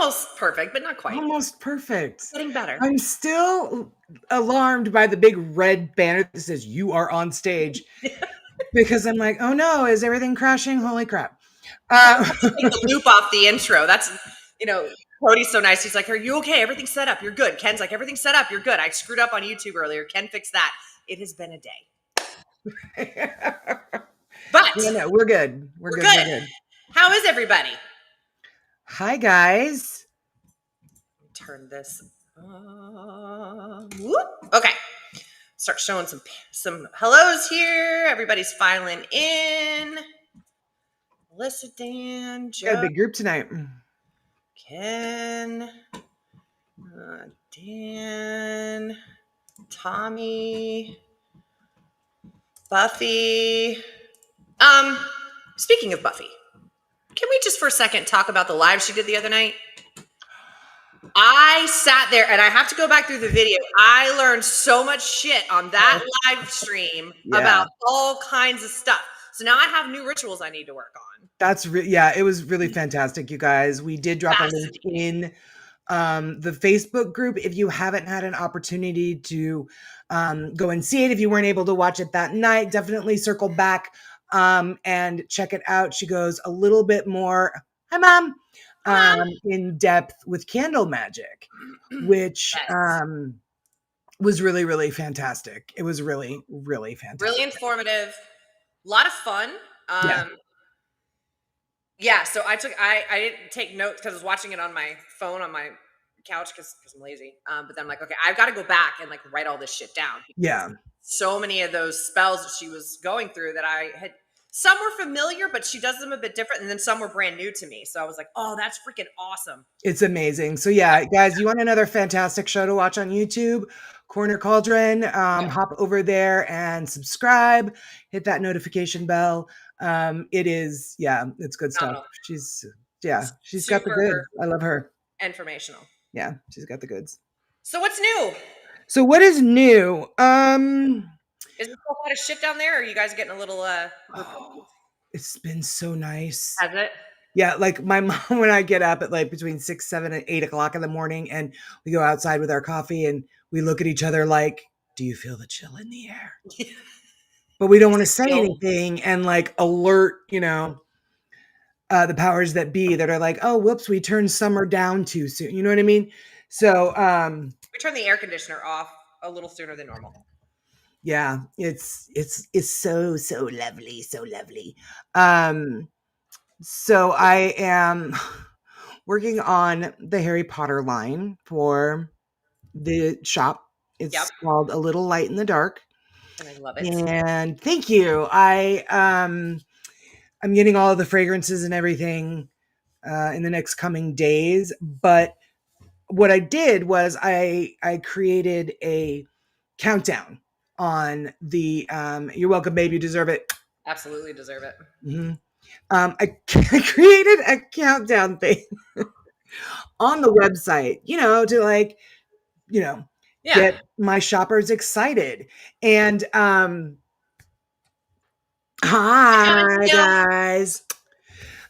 almost perfect, but not quite. Almost perfect. Getting better. I'm still alarmed by the big red banner that says you are on stage because I'm like, oh no, is everything crashing? Holy crap. Take the loop off the intro. That's, Cody's so nice. He's like, are you okay? Everything's set up. You're good. Ken's like, everything's set up. You're good. I screwed up on YouTube earlier. Ken fixed that. It has been a day. But no, we're good. We're good. We're good. How is everybody? Hi, guys. Turn this okay. Start showing some hellos here. Everybody's filing in. Melissa, Dan, Joe. Got a big group tonight. Ken, Dan, Tommy, Buffy. Speaking of Buffy, can we just for a second talk about the live she did the other night? I sat there and I have to go back through the video. I learned so much shit on that live stream about all kinds of stuff. So now I have new rituals I need to work on. That's it was really fantastic, you guys. We did drop a link in the Facebook group. If you haven't had an opportunity to go and see it, if you weren't able to watch it that night, definitely circle back and check it out. She goes a little bit more, hi mom, in depth with candle magic, which was really, really fantastic. It was really, really fantastic. Really informative. A lot of fun. So I didn't take notes because I was watching it on my phone on my couch because I'm lazy. But then I'm like, okay, I've got to go back and like write all this shit down. Yeah. So many of those spells that she was going through that I had, some were familiar, but she does them a bit different. And then some were brand new to me. So I was like, oh, that's freaking awesome. It's amazing. So yeah, guys, you want another fantastic show to watch on YouTube? Corner Cauldron, hop over there and subscribe, hit that notification bell. It is, it's good stuff. She's got the goods. I love her. Informational. Yeah, she's got the goods. So what's new? So what is new? Is there a lot of shit down there? Or are you guys getting a little it's been so nice. Has it? Yeah, like my mom, when I get up at like between 6, 7, and 8 o'clock in the morning and we go outside with our coffee and we look at each other like, do you feel the chill in the air? But we don't want to say anything and like alert, the powers that be that are like, oh, whoops, we turned summer down too soon. You know what I mean? So we turned the air conditioner off a little sooner than normal. Yeah, it's so lovely, so lovely. So I am working on the Harry Potter line for the shop. It's called A Little Light in the Dark. And I love it. And thank you. I'm getting all of the fragrances and everything in the next coming days. But what I did was I created a countdown on the you're welcome, babe, you deserve it. Absolutely deserve it. Mm-hmm. I created a countdown thing on the website, to like, get my shoppers excited. And hi guys.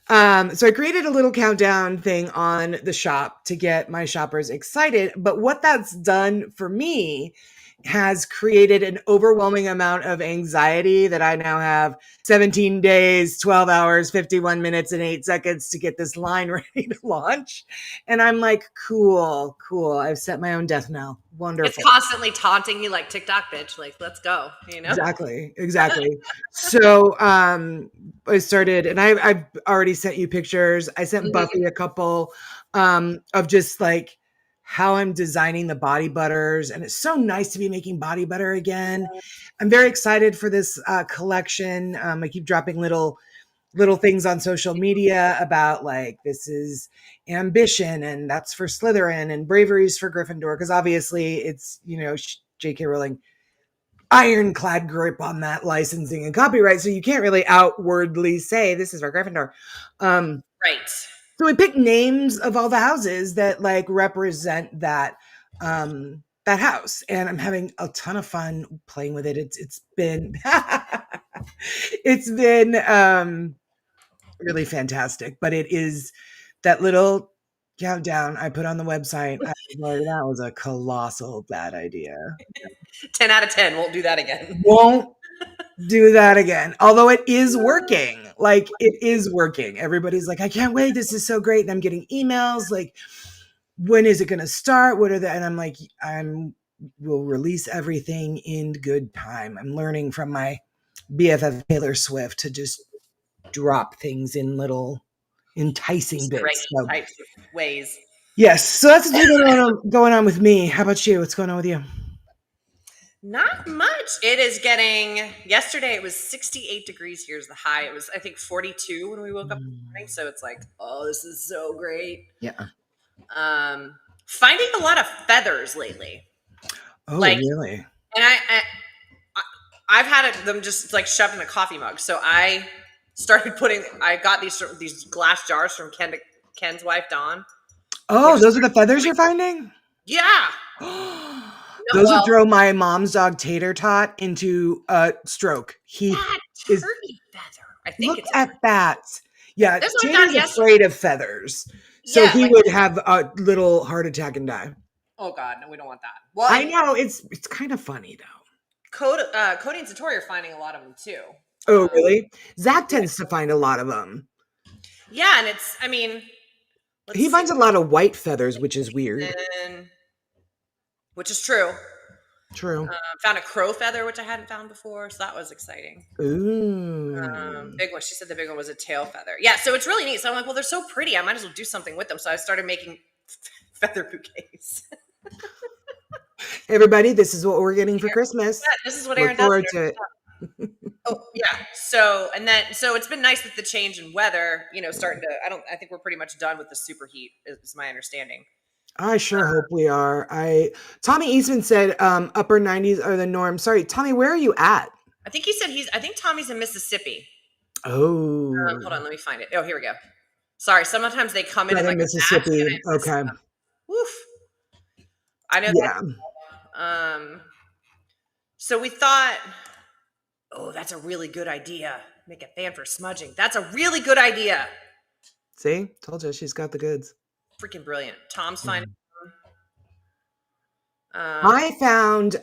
So I created a little countdown thing on the shop to get my shoppers excited. But what that's done for me has created an overwhelming amount of anxiety that I now have 17 days, 12 hours, 51 minutes, and 8 seconds to get this line ready to launch. And I'm like, cool. I've set my own death knell. Wonderful. It's constantly taunting you like TikTok bitch, like, let's go, Exactly. So I started, and I've already sent you pictures. I sent Buffy a couple of just like how I'm designing the body butters. And it's so nice to be making body butter again. I'm very excited for this collection. I keep dropping little things on social media about like, this is ambition and that's for Slytherin and bravery's for Gryffindor. Cause obviously it's, J.K. Rowling ironclad grip on that licensing and copyright. So you can't really outwardly say this is for Gryffindor. Right. So we picked names of all the houses that like represent that that house, and I'm having a ton of fun playing with it. It's been really fantastic, but it is that little countdown I put on the website. I was like, that was a colossal bad idea. 10 out of 10. Won't do that again. Won't do that again. Although it is working. Like it is working. Everybody's like, I can't wait. This is so great. And I'm getting emails like, when is it going to start? What are the, and I'm like, we'll release everything in good time. I'm learning from my BFF Taylor Swift to just drop things in little enticing bits. So, types of ways. yes. So that's what's going on with me. How about you? What's going on with you? Not much. It is getting, yesterday it was 68 degrees. Here's the high. It was, I think, 42 when we woke up this morning. So it's like, oh, this is so great. Yeah. Finding a lot of feathers lately. Oh, like, really? And I've had them just like shoved in a coffee mug. So I started I got these glass jars from Ken's wife, Dawn. Oh, those are the feathers you're finding? Yeah. Those would throw my mom's dog Tater Tot into a stroke. He is turkey feather. I think look at bats. Yeah, Tater's afraid of feathers. So he would have a little heart attack and die. Oh God, no, we don't want that. Well, I know it's kind of funny though. Cody and Satori are finding a lot of them too. Oh, really? Zach tends to find a lot of them. Yeah, and it's, I mean, he finds a lot of white feathers, which is weird. Which is true. True. Found a crow feather, which I hadn't found before, so that was exciting. Ooh. Big one. She said the big one was a tail feather. Yeah, so it's really neat. So I'm like, well, they're so pretty. I might as well do something with them. So I started making feather bouquets. Everybody, this is what we're getting for Christmas. Yeah, this is what Aaron does. Oh yeah. So it's been nice with the change in weather. You know, starting to. I think we're pretty much done with the super heat. Is my understanding. I sure hope we are. Tommy Eastman said upper 90s are the norm. Sorry, Tommy, where are you at? I think he said I think Tommy's in Mississippi. Oh. Hold on, let me find it. Oh, here we go. Sorry, sometimes they come in like Mississippi. Okay. Woof. I know. Yeah. So we thought, oh, that's a really good idea. Make a fan for smudging. That's a really good idea. See? Told you she's got the goods. Freaking brilliant. Tom's finding I found,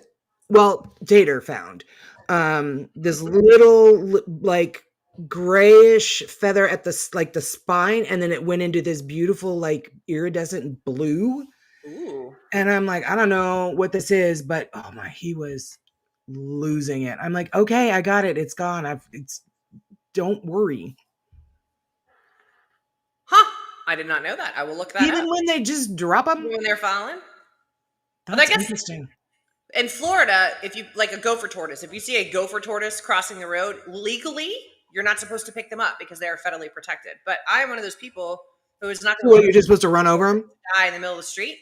Tater found this little like grayish feather at the spine, and then it went into this beautiful like iridescent blue. Ooh. And I'm like, I don't know what this is, but oh my, he was losing it. I'm like, okay, I got it. It's gone. Don't worry. Huh. I did not know that. I will look that up. Even when they just drop them? When they're falling? That's interesting. In Florida, if you like a gopher tortoise, if you see a gopher tortoise crossing the road, legally, you're not supposed to pick them up because they are federally protected. But I am one of those people who is not going to you're just supposed to run over them? Die in the middle of the street.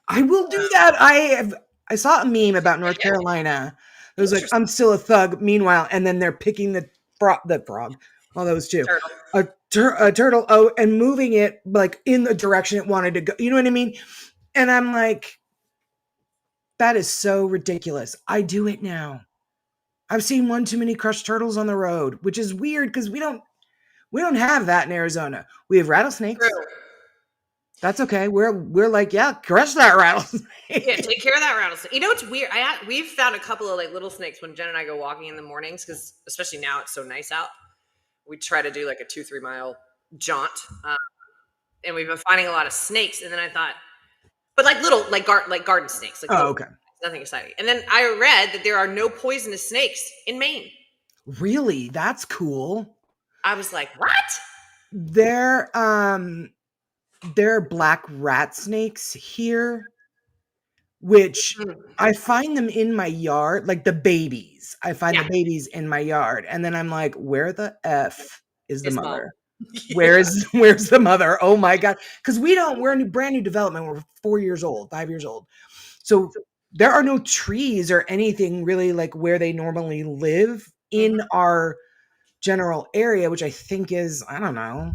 I will do that. I saw a meme about North Carolina. It was like, I'm still a thug. Meanwhile, and then they're picking the frog. Well, that was two. A turtle. Oh, and moving it like in the direction it wanted to go. You know what I mean? And I'm like, that is so ridiculous. I do it now. I've seen one too many crushed turtles on the road, which is weird because we don't have that in Arizona. We have rattlesnakes. True. That's okay. We're like, yeah, crush that rattlesnake. Yeah, take care of that rattlesnake. You know, it's weird. We've found a couple of like little snakes when Jen and I go walking in the mornings because especially now it's so nice out. We try to do like a 2-3 mile jaunt, and we've been finding a lot of snakes. And then I thought, but like little like garden snakes. Like okay, nothing exciting. And then I read that there are no poisonous snakes in Maine. Really, that's cool. I was like, what? There are black rat snakes here, which I find them in my yard, like the babies. I find the babies in my yard, and then I'm like, where the F is the mother? Where's the mother? Oh my God. Because we're a brand new development. We're 5 years old. So there are no trees or anything really like where they normally live in our general area, which I think is, I don't know,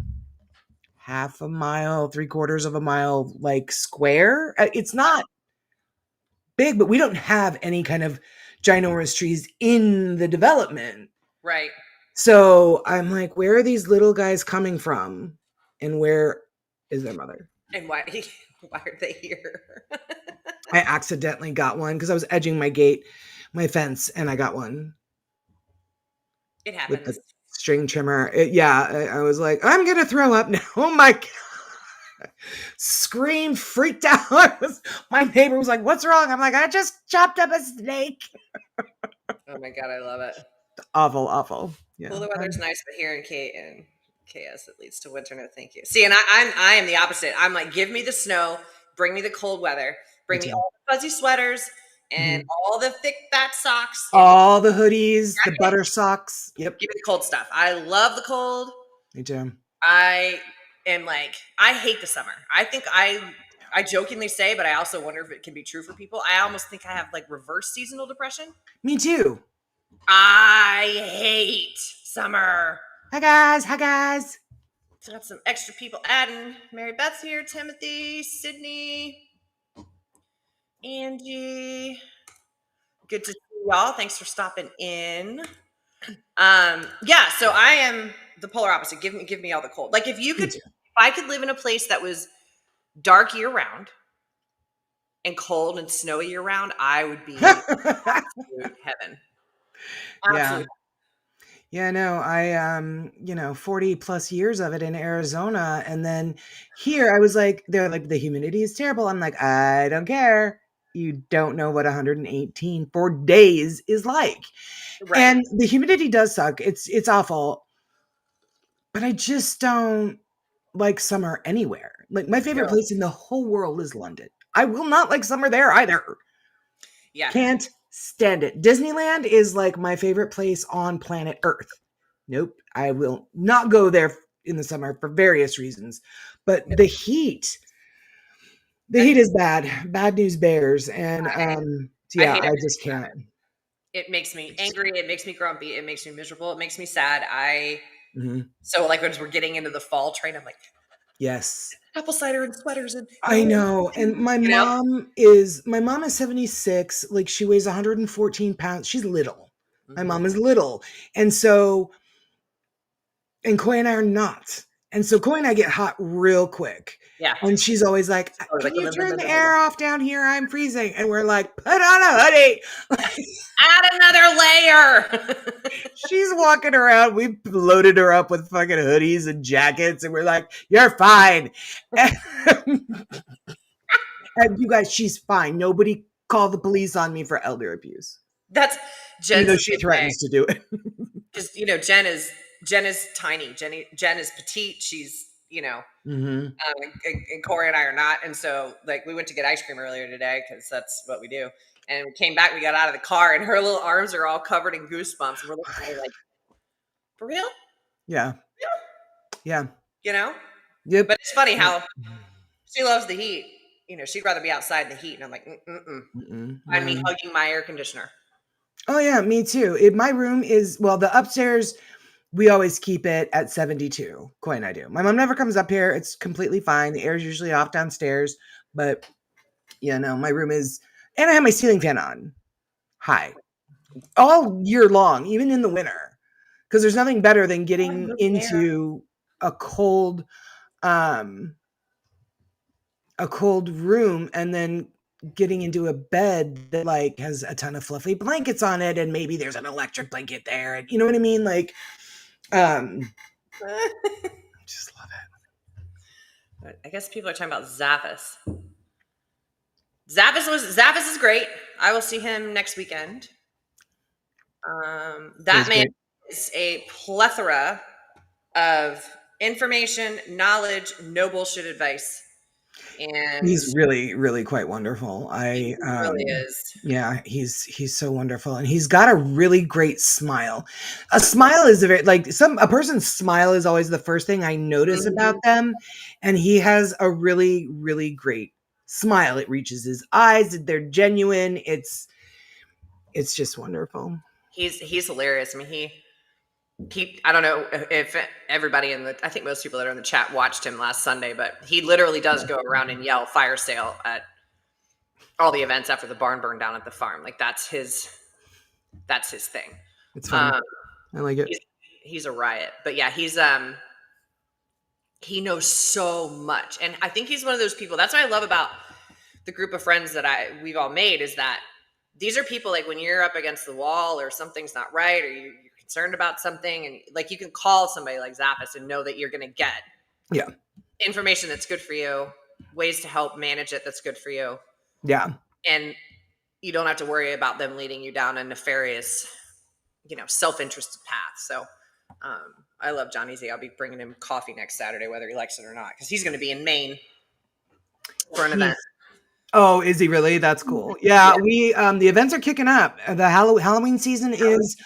half a mile, 3/4 of a mile, like square. It's not big, but we don't have any kind of ginormous trees in the development. Right. So I'm like, where are these little guys coming from? And where is their mother? And why are they here? I accidentally got one because I was edging my fence, and I got one It with the happens. string trimmer. I was like, I'm gonna throw up now. Oh my god! Screamed, freaked out. My neighbor was like, "What's wrong?" I'm like, "I just chopped up a snake." Oh my god, I love it. Awful, awful. Yeah, Cooler weather's nice, but here in KS it leads to winter. No, thank you. See, and I am the opposite. I'm like, give me the snow, bring me the cold weather, me bring me too. all the fuzzy sweaters and Mhm. all the thick fat socks, and All the hoodies, the butter socks. Yep, give me the cold stuff. I love the cold. me too. I am like, I hate the summer. I jokingly say, but I also wonder if it can be true for people. I almost think I have like reverse seasonal depression. Me too. I hate summer. Hi guys. Hi guys. So got some extra people adding. Mary Beth's here, Timothy, Sydney, Angie. Good to see y'all. Thanks for stopping in. Yeah, so I am the polar opposite. Give me all the cold. Like Me too. if I could live in a place that was dark year round and cold and snowy year round, I would be absolute heaven. Yeah. Absolute. Yeah, no, I 40 plus years of it in Arizona. And then here I was like, they're like, the humidity is terrible. I'm like, I don't care. You don't know what 118 for days is like. Right. And the humidity does suck. It's awful. But I just don't like summer anywhere. Like my favorite No. place in the whole world is London. I will not like summer there either. Yeah. Can't stand it. Disneyland is like my favorite place on planet Earth. Nope, I will not go there in the summer for various reasons. But the heat is bad. Bad news bears. And I yeah, hate I everything. just can't. It makes me angry. It makes me grumpy. It makes me miserable. It makes me sad. Mhm. So like as we're getting into the fall train, I'm like Yes. apple cider and sweaters and I know. And you know. my mom is 76. Like she weighs 114 pounds. She's little. My Mhm. mom is little. And so and Coy and I are not. And so Coy and I get hot real quick. Yeah. And she's always like, I was "Can like, you turn the air off down here? I'm freezing." And we're like, "Put on a hoodie." add another layer. She's walking around. We've loaded her up with fucking hoodies and jackets, and we're like, "You're fine." And you guys, she's fine. Nobody call the police on me for elder abuse, That's even Jen's though the she same way threatens to do it. because Jen is tiny. Jen is petite. She's Mm-hmm. and Corey and I are not. And so like we went to get ice cream earlier today because that's what we do. And we came back. We got out of the car, and her little arms are all covered in goosebumps. And we're looking at her like, for real? Yeah. Yeah. You know? Yep. But it's funny Yep. how she loves the heat. She'd rather be outside in the heat. And I'm like, mm-mm. Find me No. hugging my air conditioner. Oh yeah, me too. My room is the upstairs. We always keep it at 72. Coy and I do. My mom never comes up here. It's completely fine. The air is usually off downstairs, but my room is, and I have my ceiling fan on high all year long, even in the winter, because there's nothing better than getting into a cold, um, a cold room and then getting into a bed that like has a ton of fluffy blankets on it, and maybe there's an electric blanket there, and you know what I mean, like. Just love it. I guess people are talking about Zappos. Zappos is great. I will see him next weekend. That man is a plethora of information, knowledge, no bullshit advice, and He's really, really quite wonderful. he really is. Yeah, he's so wonderful, and he's got a really great smile. A smile is a person's smile is always the first thing I notice about them, and he has a really, really great smile. It reaches his eyes. They're genuine. It's just wonderful. He's hilarious. I mean, he I don't know if everybody I think most people that are in the chat watched him last Sunday, but he literally does go around and yell fire sale at all the events after the barn burned down at the farm. Like that's his thing. It's funny. I like it. He's a riot. But yeah, He knows so much. And I think he's one of those people. That's what I love about the group of friends that we've all made, is that these are people, like, when you're up against the wall or something's not right, or you're concerned about something, and like, you can call somebody like Zappis and know that you're going to get information that's good for you, ways to help manage it that's good for you. Yeah. And you don't have to worry about them leading you down a nefarious, self-interested path. So I love Johnny Z. I'll be bringing him coffee next Saturday, whether he likes it or not, because he's going to be in Maine for an event. Oh, is he really? That's cool. Yeah, we the events are kicking up. The Halloween season is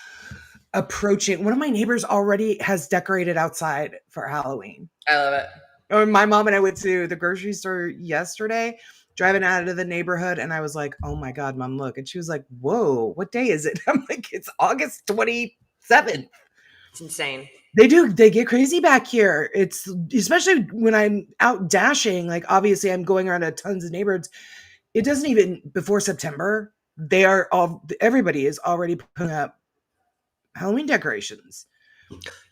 approaching. One of my neighbors already has decorated outside for Halloween. I love it. Oh, my mom and I went to the grocery store yesterday, driving out of the neighborhood, and I was like, "Oh my God, Mom, look!" And she was like, "Whoa, what day is it?" I'm like, "It's August 27th." It's insane. They get crazy back here. It's especially when I'm out dashing. Like, obviously, I'm going around to tons of neighborhoods. It doesn't even, before September, everybody is already putting up Halloween decorations.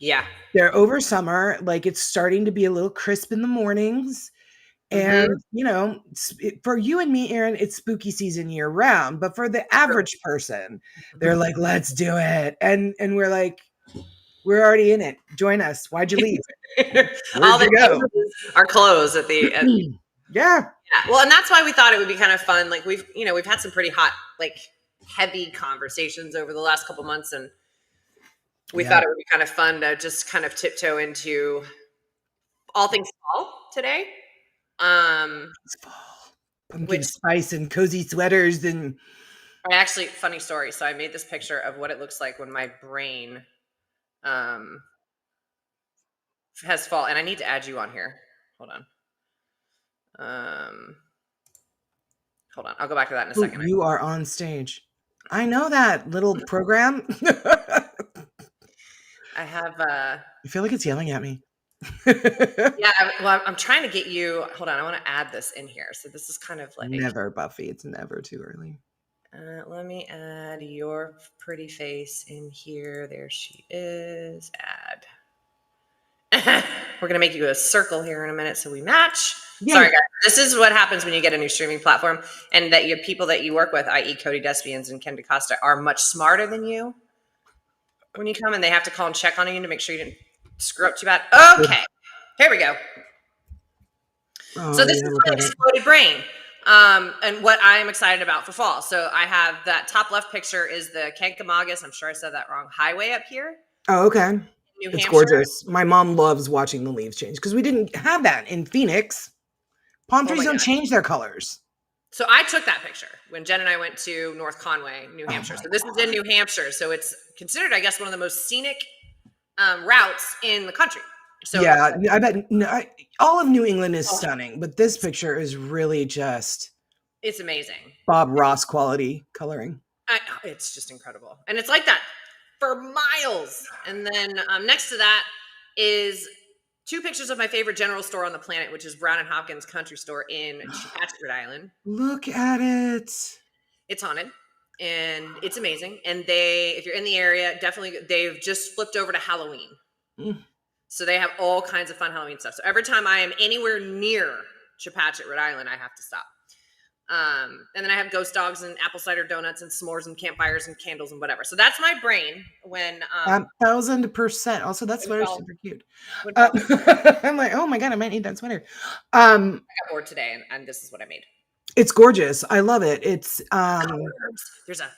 Yeah. They're over summer. Like, it's starting to be a little crisp in the mornings. And, for you and me, Erin, it's spooky season year round. But for the average person, they're like, let's do it. And we're like, we're already in it. Join us. Why'd you leave? All the go? Are closed at the yeah. Well, and that's why we thought it would be kind of fun. Like, we've had some pretty hot, like, heavy conversations over the last couple months, and we thought it would be kind of fun to just kind of tiptoe into all things fall today. It's fall. Pumpkin spice and cozy sweaters. And actually, funny story. So I made this picture of what it looks like when my brain has fall, and I need to add you on here. Hold on. I'll go back to that in a second. You are on stage. I know that little program. I have I feel like it's yelling at me. Yeah, well, I'm trying to get you. Hold on, I want to add this in here. So this is kind of like never, Buffy. It's never too early. Let me add your pretty face in here. There she is. Add. We're gonna make you a circle here in a minute so we match. Yay. Sorry, guys. This is what happens when you get a new streaming platform, and that your people that you work with, i.e., Cody Despians and Ken DaCosta, are much smarter than you when you come, and they have to call and check on you to make sure you didn't screw up too bad. Okay, here we go. So this is my exploded brain, and what I am excited about for fall. So I have that top left picture is the Kankamagas, I'm sure I said that wrong, highway up here. Oh, okay. It's gorgeous. My mom loves watching the leaves change because we didn't have that in Phoenix. Palm trees don't change their colors. So I took that picture when Jen and I went to North Conway, New Hampshire. So this is in New Hampshire. So it's considered, I guess, one of the most scenic routes in the country. So yeah, I bet all of New England is stunning, but this picture is really just... It's amazing. Bob Ross quality coloring. It's just incredible. And it's like that for miles. And then next to that is 2 pictures of my favorite general store on the planet, which is Brown & Hopkins Country Store in Chepachet, Rhode Island. Look at it. It's haunted, and it's amazing. And if you're in the area, definitely, they've just flipped over to Halloween. So they have all kinds of fun Halloween stuff. So every time I am anywhere near Chepachet, Rhode Island, I have to stop. And then I have ghost dogs and apple cider donuts and s'mores and campfires and candles and whatever. So that's my brain when 1,000%. Also, that sweater's super cute. I'm like, oh my God, I might need that sweater. I got bored today, and this is what I made. It's gorgeous. I love it. It's there's a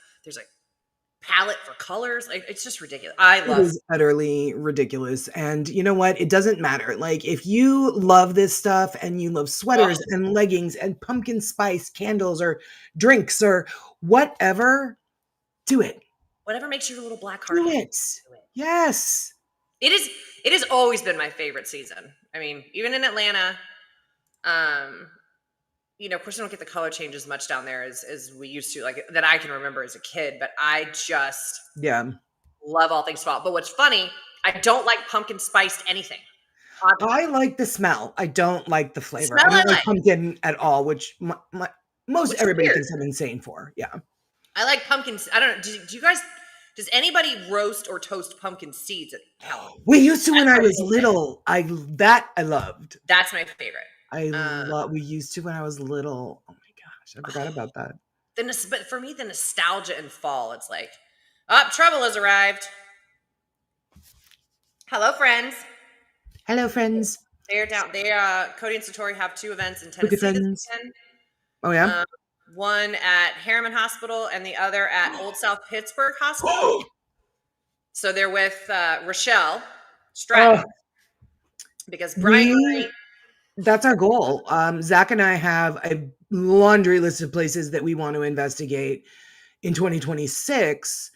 palette for colors. Like, it's just ridiculous. It is utterly ridiculous. And you know what? It doesn't matter. Like, if you love this stuff and you love sweaters and leggings and pumpkin spice candles or drinks or whatever, do it. Whatever makes your little black heart do it. Yes. It has always been my favorite season. I mean, even in Atlanta, of course, I don't get the color change as much down there as we used to, like, that I can remember as a kid, but I just love all things fall. But what's funny, I don't like pumpkin spiced anything. I like the smell. I don't like the flavor. I don't like pumpkin at all, which everybody thinks I'm insane for. Yeah. I like pumpkins. I don't know. Do you guys Does anybody roast or toast pumpkin seeds at Halloween? We used to when That's I my was whole thing. little. I loved. That's my favorite. We used to when I was little. Oh my gosh, I forgot about that. But for me, the nostalgia in fall, it's like, oh, trouble has arrived. Hello, friends. Hello, friends. They're down. Cody and Satori have 2 events in Wicked Tennessee this friends. weekend. Oh yeah. One at Harriman Hospital and the other at Old South Pittsburgh Hospital. So they're with Rochelle Stratton because Brian Knight. That's our goal. Zach and I have a laundry list of places that we want to investigate in 2026.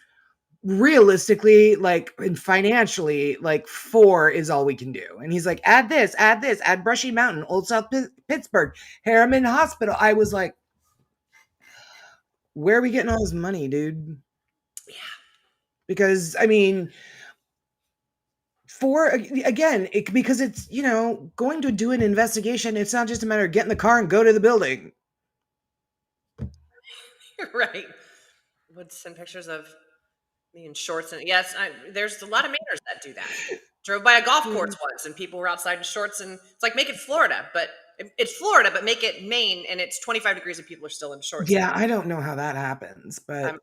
Realistically, like, and financially, like 4 is all we can do. And he's like, add this, add Brushy Mountain, Old South Pittsburgh, Harriman Hospital. I was like, where are we getting all this money, dude? Yeah. Because I mean, because it's, going to do an investigation. It's not just a matter of get in the car and go to the building. Right. Would send pictures of me in shorts. And yes, there's a lot of Mainers that do that. Drove by a golf course once and people were outside in shorts, and it's like, make it Florida, but it's Florida, but make it Maine and it's 25 degrees and people are still in shorts. Yeah, I don't know how that happens, but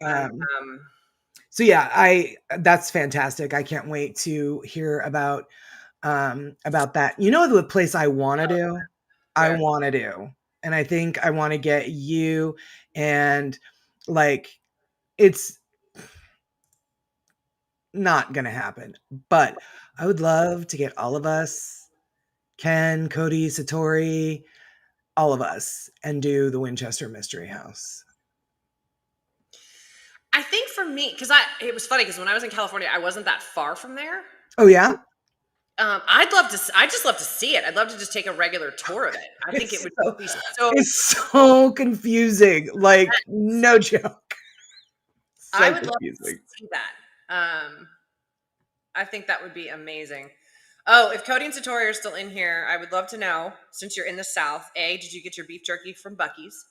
so yeah, that's fantastic. I can't wait to hear about that. You know, the place I want to do? I want to do. And I think I want to get you, and like, it's not going to happen, but I would love to get all of us, Ken, Cody, Satori, all of us, and do the Winchester Mystery House. I think for me, because it was funny because when I was in California, I wasn't that far from there. Oh yeah. I just love to see it. I'd love to just take a regular tour of it. I think it would be so. It's so confusing. Like, no joke. So I would confusing. Love to see that. I think that would be amazing. Oh, if Cody and Satori are still in here, I would love to know, since you're in the South, did you get your beef jerky from Buc-ee's?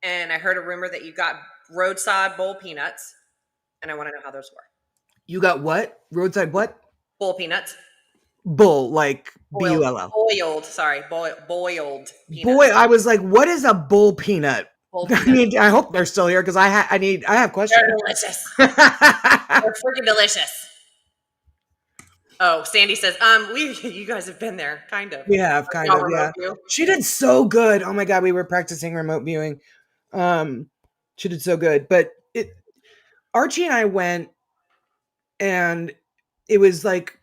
And I heard a rumor that you got roadside bowl peanuts, and I want to know how those were. You got what? Roadside what? Bowl peanuts. Bull, like B-U-L-L. Boiled peanuts. Boy, I was like, what is a bull peanut? I mean, I hope they're still here because I have questions. They're delicious. They're freaking delicious. Oh, Sandy says, you guys have been there, kind of. We have, kind of, yeah. She did so good. Oh my God, we were practicing remote viewing. She did so good. But Archie and I went, and it was like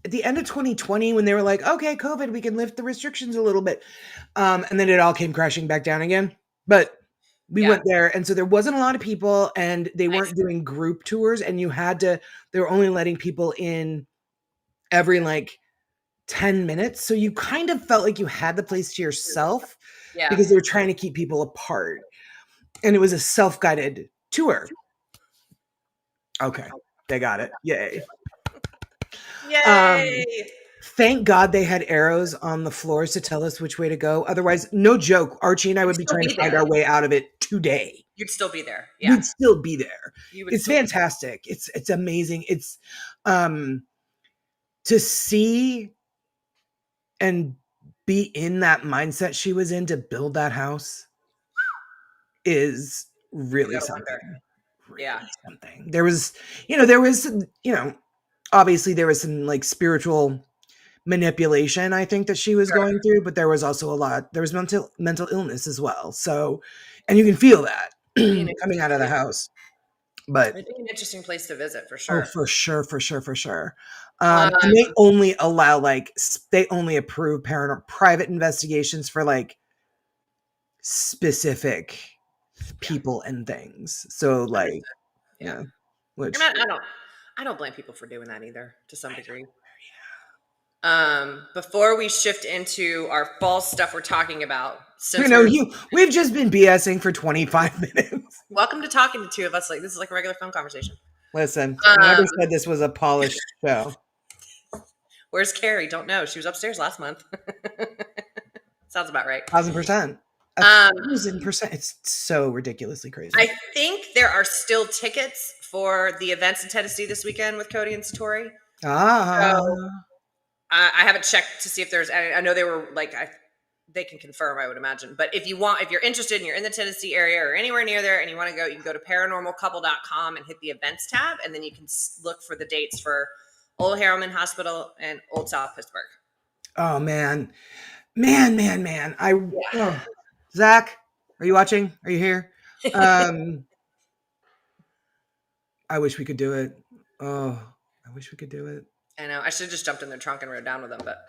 at the end of 2020 when they were like, okay, COVID, we can lift the restrictions a little bit. And then it all came crashing back down again. But we went there, and so there wasn't a lot of people, and they weren't doing group tours, and they were only letting people in every like 10 minutes. So you kind of felt like you had the place to yourself because they were trying to keep people apart. And it was a self-guided tour. Okay. They got it. Yay. Yay. Thank God they had arrows on the floors to tell us which way to go. Otherwise, no joke, Archie and I would be trying to find our way out of it today. You'd still be there. Yeah. You'd still be there. It's fantastic. It's amazing. It's to see and be in that mindset she was in to build that house is really something. Something. There was obviously there was some like spiritual manipulation, I think, that she was going through, but there was also there was mental illness as well. So, and you can feel that coming out of the house. But it'd be an interesting place to visit for sure. Oh, for sure. And they only allow they only approve private investigations for like specific people and things. So like, which I don't blame people for doing that either to some degree. Before we shift into our false stuff we're talking about, we've just been BSing for 25 minutes. Welcome to talking to 2 of us. Like, this is like a regular phone conversation. Listen, I never said this was a polished show. Where's Carrie? Don't know. She was upstairs last month. Sounds about right. 1,000%. 1,000%. It's so ridiculously crazy. I think there are still tickets for the events in Tennessee this weekend with Cody and Satori. Ah. So I haven't checked to see if there's. I know they were like they can confirm, I would imagine. But if you're interested and you're in the Tennessee area or anywhere near there and you want to go, you can go to paranormalcouple.com and hit the events tab, and then you can look for the dates for Old Harriman Hospital and Old South Pittsburgh. Oh man. Man. Yeah. Zach, are you watching? Are you here? I wish we could do it. Oh, I wish we could do it. I know. I should have just jumped in their trunk and rode down with them, but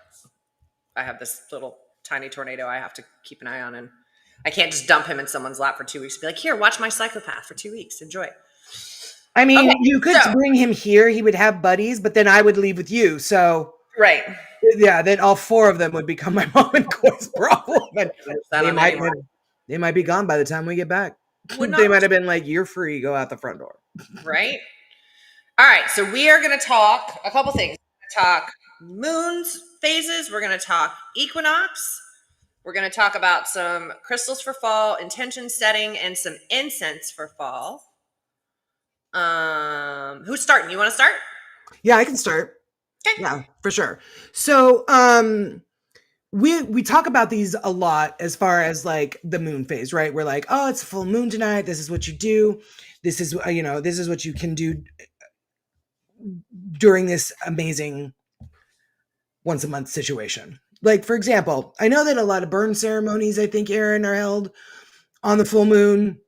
I have this little tiny tornado I have to keep an eye on, and I can't just dump him in someone's lap for 2 weeks and be like, here, watch my psychopath for 2 weeks. Enjoy. I mean, Okay, you could bring him here. He would have buddies, but then I would leave with you. So right. Yeah, then all four of them would become my mom and Corey's problem. And they might be gone by the time we get back. They might have been like, you're free, go out the front door. Right? All right, so we are going to talk a couple things. We're going to talk moons phases. We're going to talk equinox. We're going to talk about some crystals for fall, intention setting, and some incense for fall. Who's starting? You want to start? Yeah, I can start. Okay. Yeah, for sure. So we talk about these a lot as far as like the moon phase, right? We're like, oh, it's full moon tonight. This is what you do. This is this is what you can do during this amazing once a month situation. Like, for example, I know that a lot of burn ceremonies, I think, Aaron, are held on the full moon.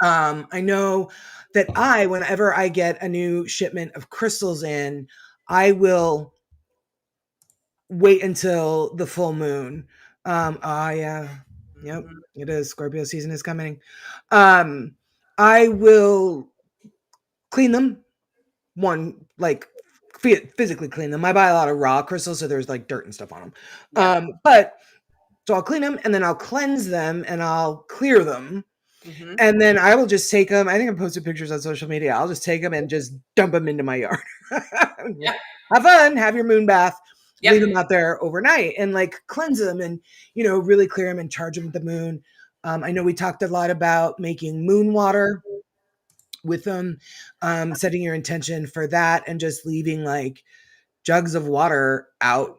I know that whenever I get a new shipment of crystals in, I will wait until the full moon. Yeah. Yep. It is. Scorpio season is coming. I will clean them. Like physically clean them. I buy a lot of raw crystals, so there's like dirt and stuff on them. Yeah. So I'll clean them and then I'll cleanse them and I'll clear them. Mm-hmm. And then I will just take them. I think I posted pictures on social media. I'll just take them and just dump them into my yard. Yeah. Have fun. Have your moon bath. Yep. Leave them out there overnight and like cleanse them and, really clear them and charge them with the moon. I know we talked a lot about making moon water with them, setting your intention for that and just leaving like jugs of water out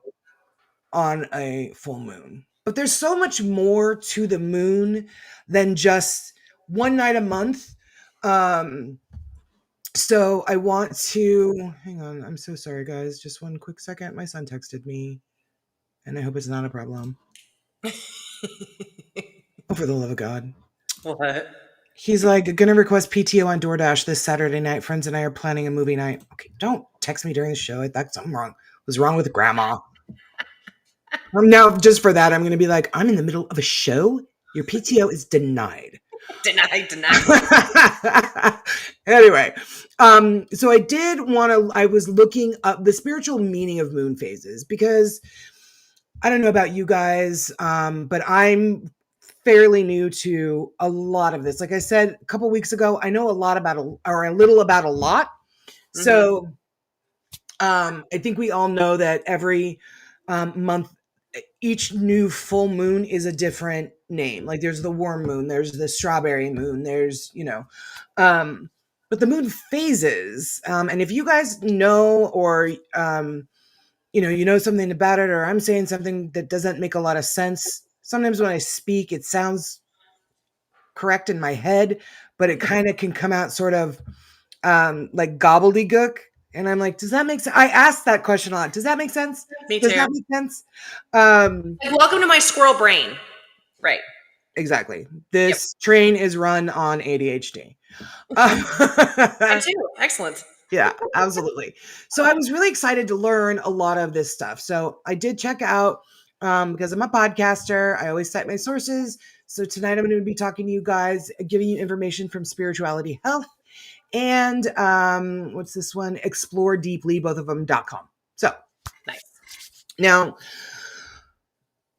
on a full moon. But there's so much more to the moon than just one night a month. So I want to hang on. I'm so sorry, guys. Just one quick second. My son texted me, and I hope it's not a problem. Oh, for the love of God! What? He's like, gonna request PTO on DoorDash this Saturday night. Friends and I are planning a movie night. Okay, don't text me during the show. I thought something was wrong with Grandma. Now, just for that, I'm going to be like, I'm in the middle of a show. Your PTO is denied. Denied. Anyway, so I was looking up the spiritual meaning of moon phases because I don't know about you guys, but I'm fairly new to a lot of this. Like I said a couple weeks ago, I know a little about a lot. Mm-hmm. So I think we all know that every month, each new full moon is a different name. Like there's the warm moon, there's the strawberry moon, there's, but the moon phases. And if you guys know, or, you know something about it, or I'm saying something that doesn't make a lot of sense. Sometimes when I speak, it sounds correct in my head, but it kind of can come out sort of like gobbledygook. And I'm like, does that make sense? I asked that question a lot. Does that make sense? Me too. Does that make sense? Welcome to my squirrel brain. Right. Exactly. This train is run on ADHD. I too. Excellent. Yeah, absolutely. So I was really excited to learn a lot of this stuff. So I did check out, because I'm a podcaster, I always cite my sources. So tonight I'm going to be talking to you guys, giving you information from Spirituality Health and what's this one? Explore Deeply, both of them.com. So nice. Now,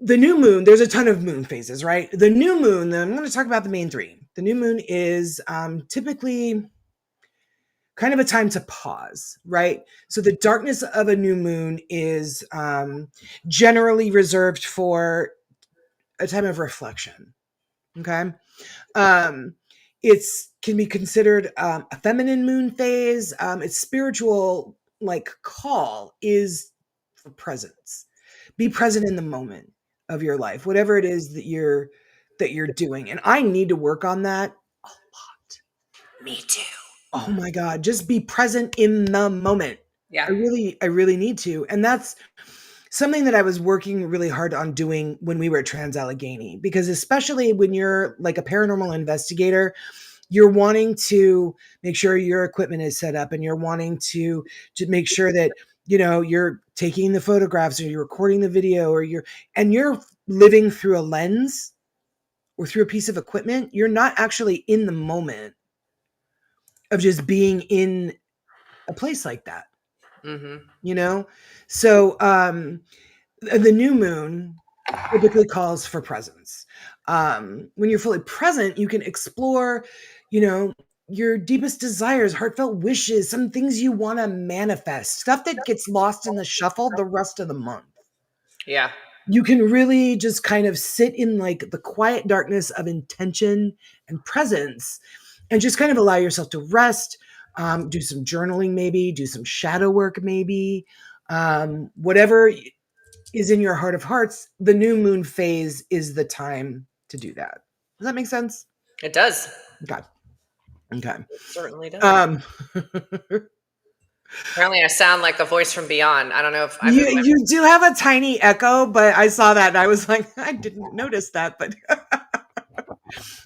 the new moon, there's a ton of moon phases, right? The new moon, I'm going to talk about the main three. The new moon is typically kind of a time to pause, right? So the darkness of a new moon is generally reserved for a time of reflection, okay? it's can be considered a feminine moon phase. Its spiritual like call is for presence. Be present in the moment of your life, whatever it is that you're doing. And I need to work on that a lot. Me too. Oh my God, just be present in the moment. Yeah. I really need to. And that's something that I was working really hard on doing when we were at Trans Allegheny, because especially when you're like a paranormal investigator, you're wanting to make sure your equipment is set up and you're wanting to make sure that, you know, you're taking the photographs or you're recording the video or you're living through a lens or through a piece of equipment. You're not actually in the moment of just being in a place like that, you know? So, the new moon typically calls for presence. When you're fully present, you can explore, you know, your deepest desires, heartfelt wishes, some things you want to manifest, stuff that gets lost in the shuffle the rest of the month. Yeah. You can really just kind of sit in like the quiet darkness of intention and presence and just kind of allow yourself to rest, do some journaling, maybe do some shadow work, maybe whatever is in your heart of hearts. The new moon phase is the time to do that. Does that make sense? It does. Okay. Okay. It certainly does. Um, Apparently, I sound like a voice from beyond. I don't know if I you moved my. you do have a tiny echo, but I saw that and I was like, I didn't notice that, but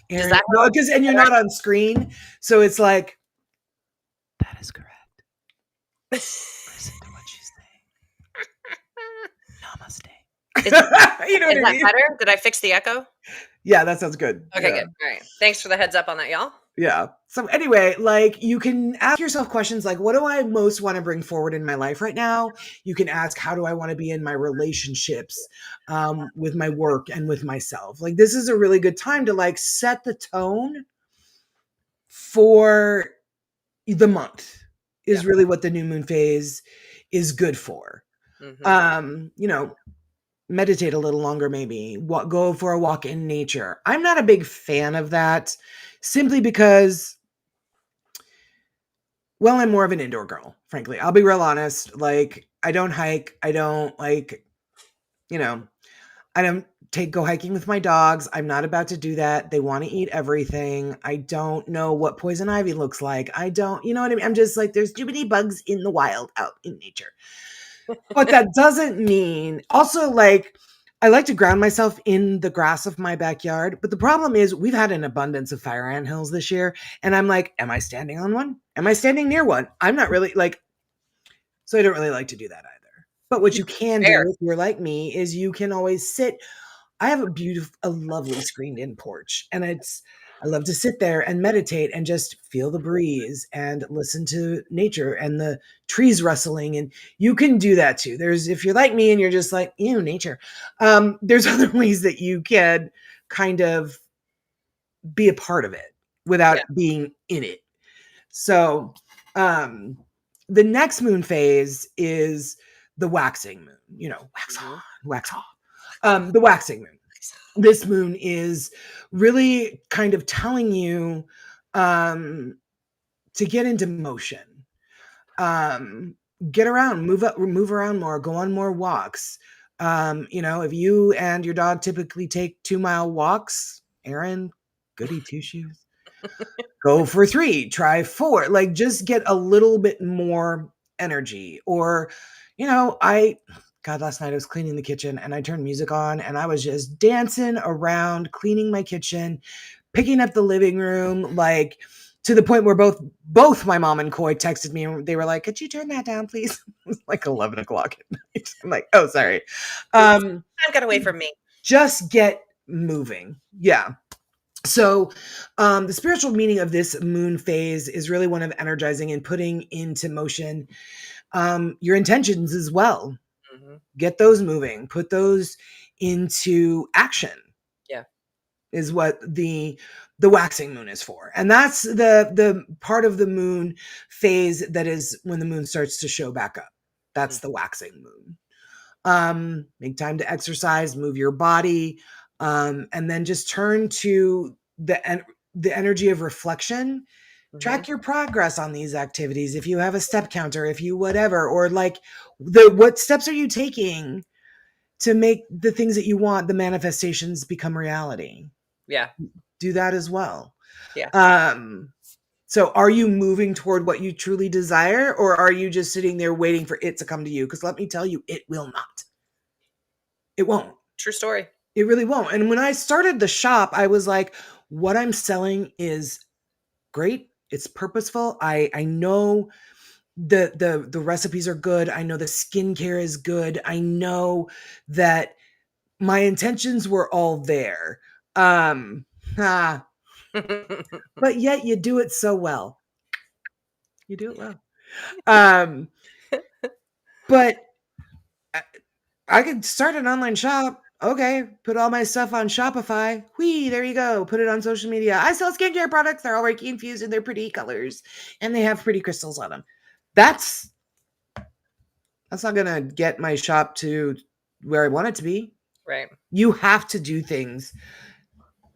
Does Aaron, that no, because and you're not on screen, so it's like that is correct. Listen to what she's saying. Namaste. You know what is I that mean? better? Did I fix the echo? Yeah, that sounds good. Okay, Yeah. good. All right. Thanks for the heads up on that, y'all. Yeah. So anyway, like you can ask yourself questions like, what do I most want to bring forward in my life right now? You can ask, how do I want to be in my relationships, with my work and with myself? Like this is a really good time to like set the tone for the month is really what the new moon phase is good for. You know, meditate a little longer, maybe go for a walk in nature. I'm not a big fan of that simply because, well, I'm more of an indoor girl, frankly. I'll be real honest. Like, I don't hike. I don't like, you know, I don't go hiking with my dogs. I'm not about to do that. They want to eat everything. I don't know what poison ivy looks like. I don't, you know what I mean? I'm just like, there's too many bugs in the wild out in nature. But that doesn't mean also like I like to ground myself in the grass of my backyard. But the problem is we've had an abundance of fire ant hills this year. And I'm like, am I standing on one? Am I standing near one? I'm not really like, so I don't really like to do that either. But what you can do Fair. if you're like me is you can always sit. I have a lovely screened in porch, and I love to sit there and meditate and just feel the breeze and listen to nature and the trees rustling. And you can do that too. If you're like me and you're just like, ew, nature, there's other ways that you can kind of be a part of it without being in it. So, the next moon phase is the waxing moon, wax on, wax off. The waxing moon. This moon is really kind of telling you to get into motion, get around, move around more, go on more walks. If you and your dog typically take 2-mile walks, Aaron, goody two shoes. Go for 3, try 4, like just get a little bit more energy. Or, God, last night I was cleaning the kitchen and I turned music on and I was just dancing around, cleaning my kitchen, picking up the living room, like to the point where both my mom and Coy texted me and they were like, could you turn that down, please? It was like 11 o'clock at night. I'm like, oh, sorry. Time got away from me. Just get moving. Yeah. So the spiritual meaning of this moon phase is really one of energizing and putting into motion your intentions as well. Get those moving, put those into action. Yeah. Is what the waxing moon is for. And that's the part of the moon phase that is when the moon starts to show back up. That's the waxing moon. Make time to exercise, move your body, and then just turn to the energy of reflection. Mhm. Track your progress on these activities. If you have a step counter, if you whatever, or like what steps are you taking to make the things that you want, the manifestations, become reality? Yeah. Do that as well. Yeah. So are you moving toward what you truly desire, or are you just sitting there waiting for it to come to you? Because let me tell you, it will not. It won't. True story. It really won't. And when I started the shop, I was like, what I'm selling is great. It's purposeful. I know the recipes are good. I know the skincare is good. I know that my intentions were all there. Um, ah, but yet you do it so well. You do it well. Um, but I could start an online shop. Okay, put all my stuff on Shopify. Whee, there you go. Put it on social media. I sell skincare products. They're all Reiki infused and they're pretty colors and they have pretty crystals on them. That's not gonna get my shop to where I want it to be. Right. You have to do things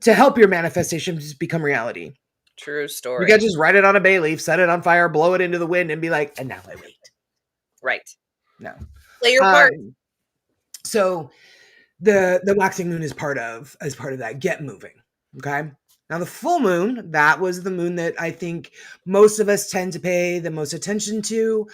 to help your manifestations become reality. True You story. can't just write it on a bay leaf, set it on fire, blow it into the wind, and be like, and now I wait. Right. No. Play your part. So the waxing moon is part of that. Get moving. Okay. Now the full moon, that was the moon that I think most of us tend to pay the most attention to.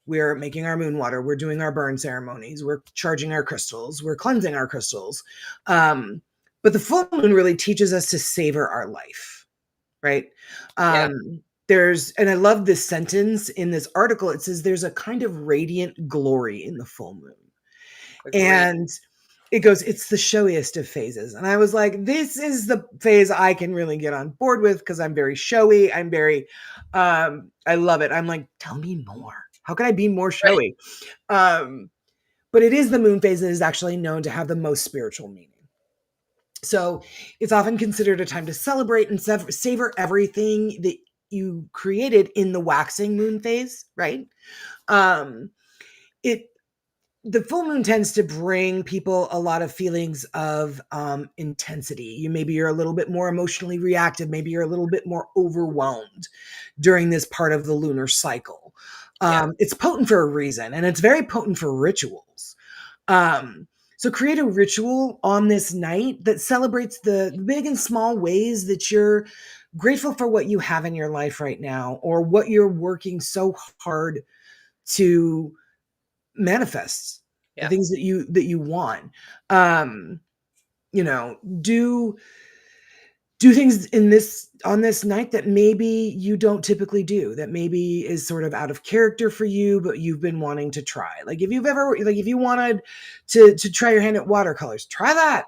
We're making our moon water. We're doing our burn ceremonies. We're charging our crystals. We're cleansing our crystals. But the full moon really teaches us to savor our life, right? Yeah. And I love this sentence in this article. It says there's a kind of radiant glory in the full moon. Agreed. And it goes, it's the showiest of phases. And I was like, this is the phase I can really get on board with because I'm very showy. I'm very, I love it. I'm like, tell me more. How can I be more showy? Right. But it is the moon phase that is actually known to have the most spiritual meaning. So it's often considered a time to celebrate and savor everything that you created in the waxing moon phase, right? It The full moon tends to bring people a lot of feelings of intensity. You're a little bit more emotionally reactive. Maybe you're a little bit more overwhelmed during this part of the lunar cycle. It's potent for a reason, and it's very potent for rituals. So create a ritual on this night that celebrates the big and small ways that you're grateful for what you have in your life right now, or what you're working so hard to manifest, the things that you want. Do things on this night that maybe you don't typically do, that maybe is sort of out of character for you, but you've been wanting to try. Like if you wanted to try your hand at watercolors, try that.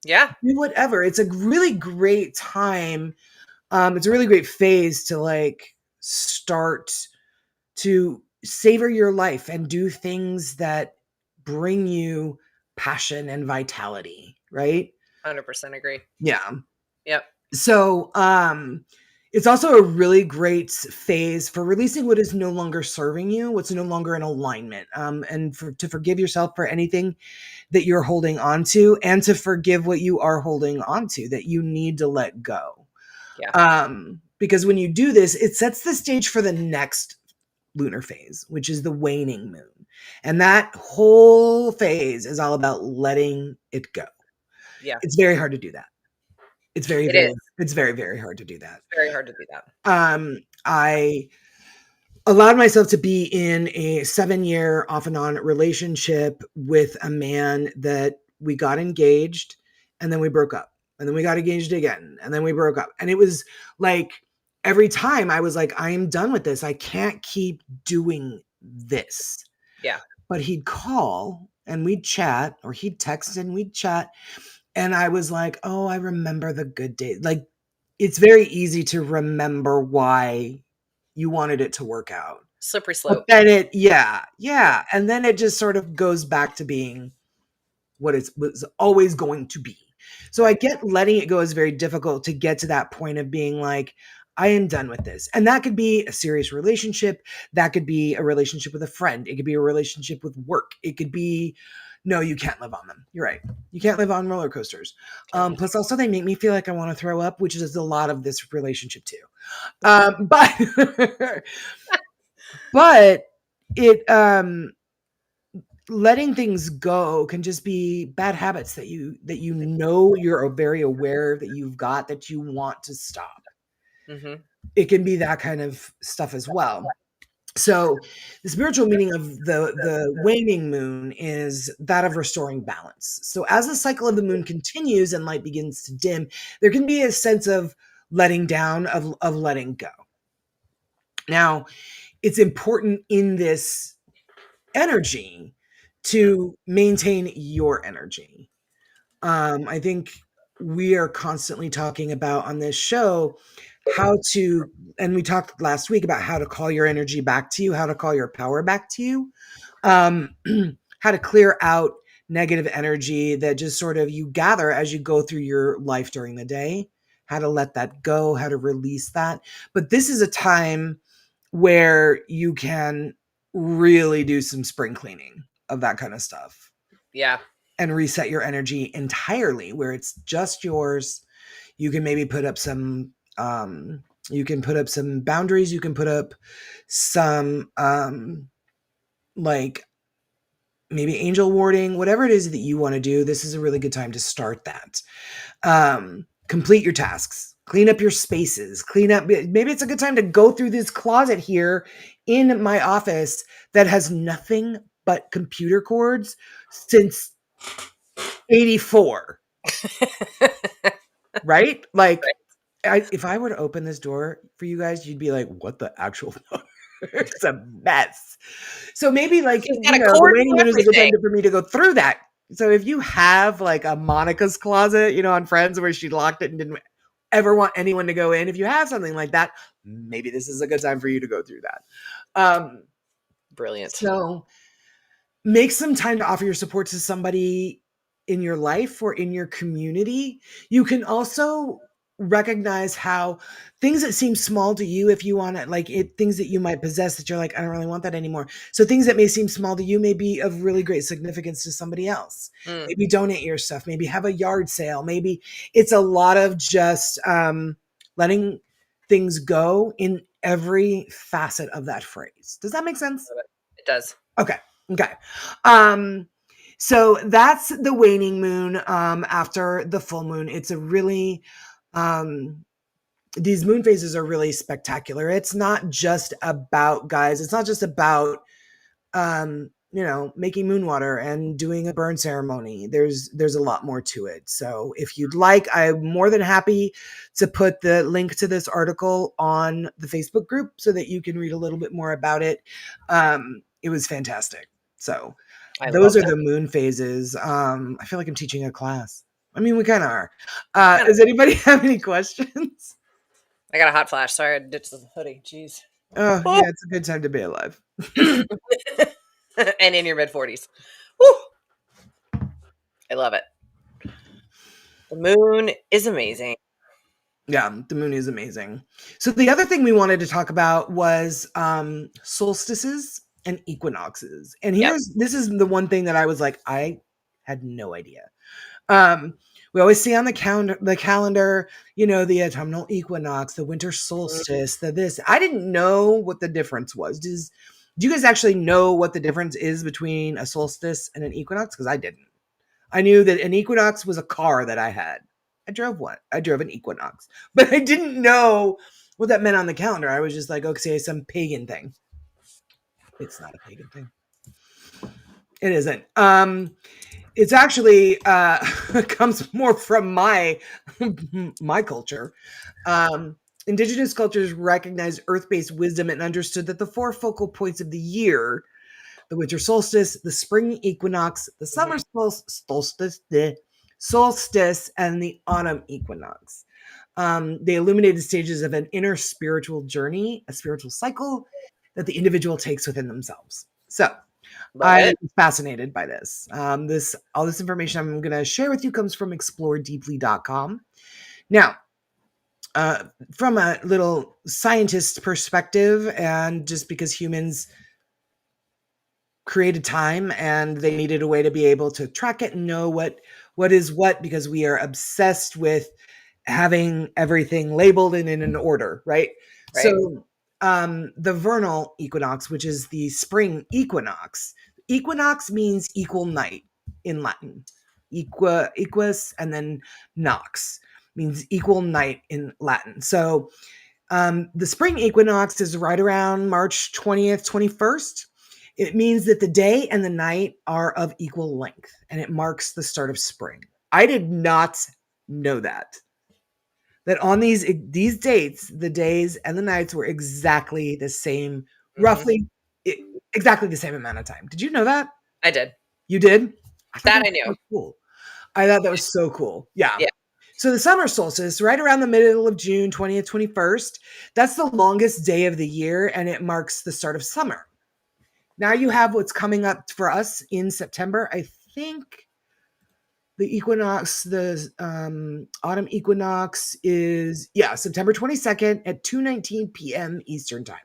Yeah. Do whatever. It's a really great time. It's a really great phase to like start to savor your life and do things that bring you passion and vitality, right? 100% agree. Yeah. Yep. So, it's also a really great phase for releasing what is no longer serving you, what's no longer in alignment, and to forgive yourself for anything that you're holding on to, and to forgive what you are holding on to that you need to let go. Yeah. Because when you do this, it sets the stage for the next lunar phase, which is the waning moon. And that whole phase is all about letting it go. Yeah. It's very hard to do that. It's very, It is. it's very, very hard to do that. Very hard to do that. I allowed myself to be in a 7-year off and on relationship with a man that we got engaged and then we broke up, and then we got engaged again and then we broke up. And it was like, every time I was like, I am done with this. I can't keep doing this. Yeah. But he'd call and we'd chat, or he'd text and we'd chat. And I was like, oh, I remember the good days. Like, it's very easy to remember why you wanted it to work out. Slippery slope. But then yeah. And then it just sort of goes back to being what it was always going to be. So I get letting it go is very difficult to get to that point of being like, I am done with this. And that could be a serious relationship. That could be a relationship with a friend. It could be a relationship with work. It could be, no, you can't live on them. You're right. You can't live on roller coasters. Plus, also, they make me feel like I want to throw up, which is a lot of this relationship too. But but it letting things go can just be bad habits that you're very aware that you've got that you want to stop. Mm-hmm. It can be that kind of stuff as well. So the spiritual meaning of the waning moon is that of restoring balance. So as the cycle of the moon continues and light begins to dim, there can be a sense of letting down, of letting go. Now, it's important in this energy to maintain your energy. I think we are constantly talking about on this show how to, and we talked last week about how to call your energy back to you, how to call your power back to you, how to clear out negative energy that just sort of you gather as you go through your life during the day, how to let that go, how to release that. But this is a time where you can really do some spring cleaning of that kind of stuff. Yeah. And reset your energy entirely where it's just yours. You can maybe put up some boundaries, you can put up some like maybe angel warding, whatever it is that you want to do. This is a really good time to start that. Complete your tasks, clean up your spaces, clean up. Maybe it's a good time to go through this closet here in my office that has nothing but computer cords since 84. Right? Like, if I were to open this door for you guys, you'd be like, what the actual it's a mess. So maybe like, She's got a the cord waiting for room is a good time everything. for me to go through that. So if you have like a Monica's closet, on Friends where she locked it and didn't ever want anyone to go in, if you have something like that, maybe this is a good time for you to go through that. Brilliant. So make some time to offer your support to somebody in your life or in your community. You can also recognize how things that seem small to you, if you want to, like things that you might possess that you're like, I don't really want that anymore. So things that may seem small to you may be of really great significance to somebody else. Maybe donate your stuff, maybe have a yard sale. Maybe it's a lot of just letting things go in every facet of that phrase. Does that make sense? It does. Okay. So that's the waning moon after the full moon. It's a really these moon phases are really spectacular. It's not just about, guys, it's not just about making moon water and doing a burn ceremony. There's a lot more to it. So if you'd like, I'm more than happy to put the link to this article on the Facebook group so that you can read a little bit more about it. It was fantastic. So those are the moon phases. I feel like I'm teaching a class. I mean, we kind of are. Does anybody have any questions? I got a hot flash. Sorry, I ditched the hoodie. Jeez. Oh, yeah, it's a good time to be alive. And in your mid-40s. Woo! I love it. The moon is amazing. Yeah, the moon is amazing. So the other thing we wanted to talk about was solstices and equinoxes. And this is the one thing that I was like, I had no idea. We always see on the calendar, the autumnal equinox, the winter solstice, the this. I didn't know what the difference was. Do you guys actually know what the difference is between a solstice and an equinox? Because I didn't. I knew that an equinox was a car that I had. I drove one. I drove an equinox, but I didn't know what that meant on the calendar. I was just like, okay, some pagan thing. It's not a pagan thing. It isn't. It's actually comes more from my culture. Indigenous cultures recognized earth-based wisdom and understood that the four focal points of the year, the winter solstice, the spring equinox, the summer solstice, the solstice, and the autumn equinox. They illuminated stages of an inner spiritual journey, a spiritual cycle that the individual takes within themselves. So I'm fascinated by this. All this information I'm going to share with you comes from exploredeeply.com. Now, from a little scientist perspective, and just because humans created time and they needed a way to be able to track it and know what is what, because we are obsessed with having everything labeled and in an order, right? Right. So the vernal equinox, which is the spring equinox, equinox means equal night in Latin. Equus and then nox means equal night in Latin. So the spring equinox is right around March 20th, 21st. It means that the day and the night are of equal length, and it marks the start of spring. I did not know that. That on these dates, the days and the nights were exactly the same, Mm-hmm. roughly exactly the same amount of time. Did you know that? I did. You did? I thought that That was I knew. so cool. I thought that was so cool. Yeah. Yeah. So the summer solstice, right around the middle of June, 20th, 21st, that's the longest day of the year, and it marks the start of summer. Now you have what's coming up for us in September. I think the equinox, the autumn equinox is, September 22nd at 2:19 p.m. Eastern time.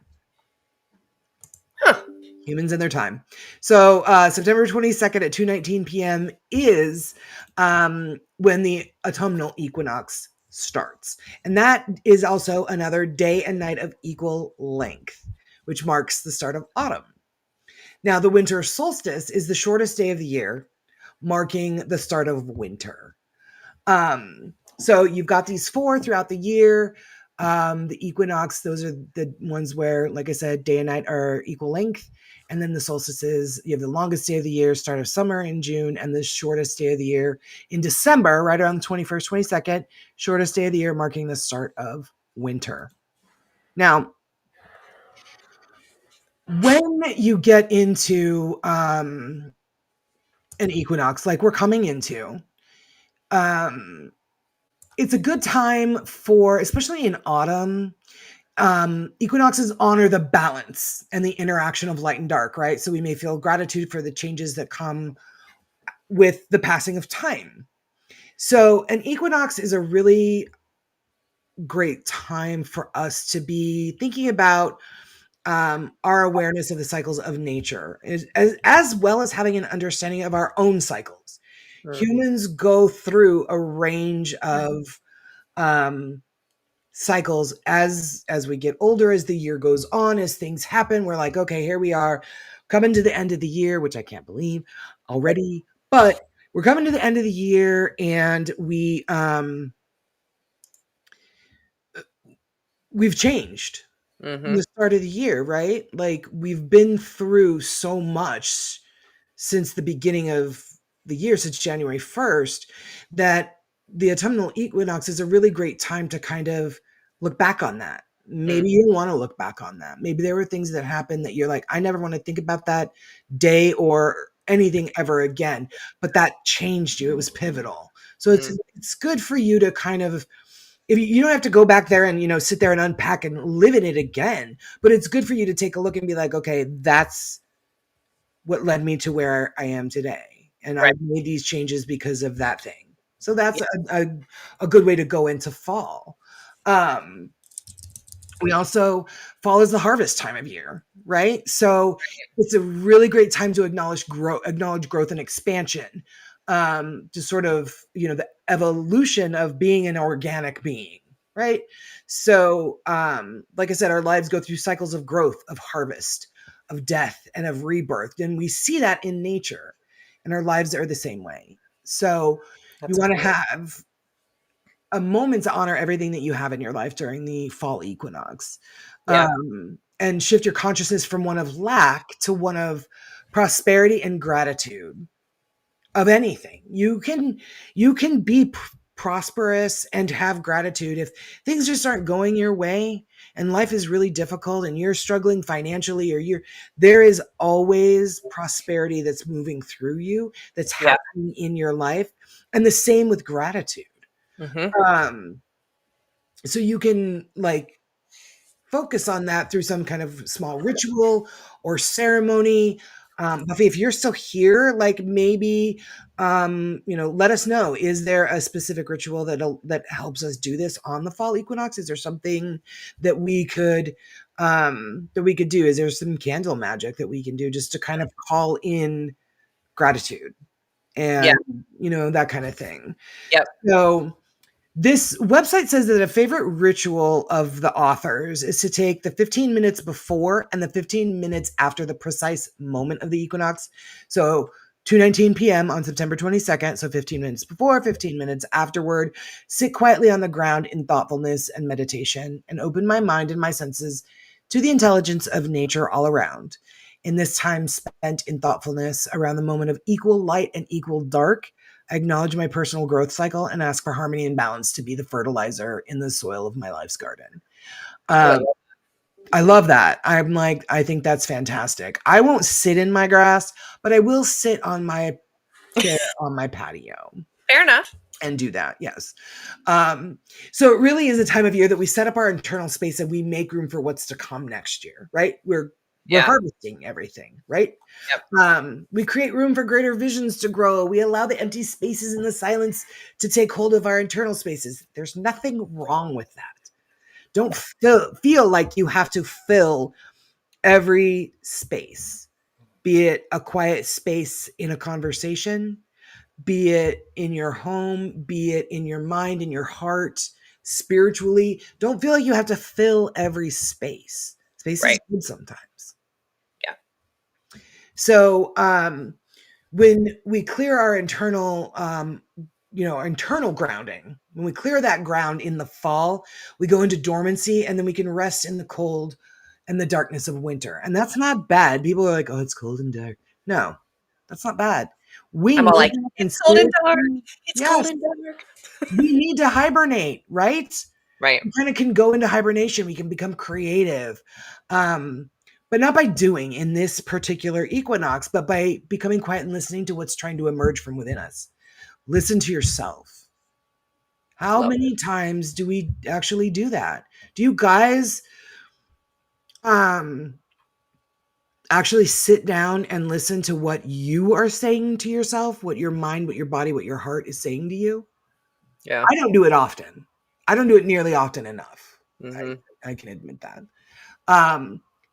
Huh. Humans and their time. So September 22nd at 2:19 p.m. is when the autumnal equinox starts. And that is also another day and night of equal length, which marks the start of autumn. Now, the winter solstice is the shortest day of the year, marking the start of winter. So you've got these four throughout the year. The equinox, those are the ones where, like I said, day and night are equal length. And then the solstices, you have the longest day of the year, start of summer in June, and the shortest day of the year in December, right around the 21st, 22nd, shortest day of the year, marking the start of winter. Now, when you get into an equinox like we're coming into, um, it's a good time for, especially in autumn, equinoxes honor the balance and the interaction of light and dark, right? So we may feel gratitude for the changes that come with the passing of time. So an equinox is a really great time for us to be thinking about our awareness of the cycles of nature, as well as having an understanding of our own cycles. Mm-hmm. Humans go through a range of um, cycles as we get older, as the year goes on, as things happen. We're like, okay, here we are coming to the end of the year, which I can't believe already, but we're coming to the end of the year, and we've changed from Mm-hmm. the start of the year, right? Like, we've been through so much since the beginning of the year, since January 1st, that the autumnal equinox is a really great time to kind of look back on that. Mm. Maybe you don't want to look back on that. Maybe there were things that happened that you're like, I never want to think about that day or anything ever again. But that changed you. It was pivotal. So Mm. it's good for you to kind of, if you don't have to go back there and sit there and unpack and live in it again, but it's good for you to take a look and be like, okay, that's what led me to where I am today. And Right. I've made these changes because of that thing. So that's Yeah. a good way to go into fall. Um, we also, fall is the harvest time of year, right? So it's a really great time to acknowledge growth and expansion. To sort of, the evolution of being an organic being, right? So, like I said, our lives go through cycles of growth, of harvest, of death, and of rebirth. And we see that in nature, and our lives are the same way. So you That's want to cool. have a moment to honor everything that you have in your life during the fall equinox, Yeah. and shift your consciousness from one of lack to one of prosperity and gratitude of anything. You can be prosperous and have gratitude if things just aren't going your way and life is really difficult and you're struggling financially, or there is always prosperity that's moving through you, that's Yeah. happening in your life, and the same with gratitude. Mm-hmm. um so you can, like, focus on that through some kind of small ritual or ceremony, Buffy, if you're still here, like maybe, let us know. Is there a specific ritual that helps us do this on the fall equinox? Is there something that we could do? Is there some candle magic that we can do just to kind of call in gratitude and that kind of thing? Yep. So this website says that a favorite ritual of the authors is to take the 15 minutes before and the 15 minutes after the precise moment of the equinox. So 2:19 p.m. on September 22nd, so 15 minutes before, 15 minutes afterward, sit quietly on the ground in thoughtfulness and meditation and open my mind and my senses to the intelligence of nature all around. In this time spent in thoughtfulness around the moment of equal light and equal dark, I acknowledge my personal growth cycle and ask for harmony and balance to be the fertilizer in the soil of my life's garden. I love that. I'm like, I think that's fantastic. I won't sit in my grass, but I will sit on my chair on my patio. Fair enough. And do that, yes. So it really is a time of year that we set up our internal space and we make room for what's to come next year, right? We're harvesting everything, right? Yep. We create room for greater visions to grow. We allow the empty spaces in the silence to take hold of our internal spaces. There's nothing wrong with that. Don't feel like you have to fill every space, be it a quiet space in a conversation, be it in your home, be it in your mind, in your heart, spiritually. Don't feel like you have to fill every space. Space is good sometimes. Yeah. So when we clear our internal, our internal grounding, when we clear that ground in the fall, we go into dormancy and then we can rest in the cold and the darkness of winter. And that's not bad. People are like, oh, it's cold and dark. No, that's not bad. I'm all like, it's cold and dark. It's cold and dark. We need to hibernate, right? Right. We kind of can go into hibernation. We can become creative. But not by doing in this particular equinox, but by becoming quiet and listening to what's trying to emerge from within us. Listen to yourself. How many times do we actually do that? Do you guys actually sit down and listen to what you are saying to yourself, what your mind, what your body, what your heart is saying to you? Yeah. I don't do it often. I don't do it nearly often enough. Mm-hmm. I can admit that.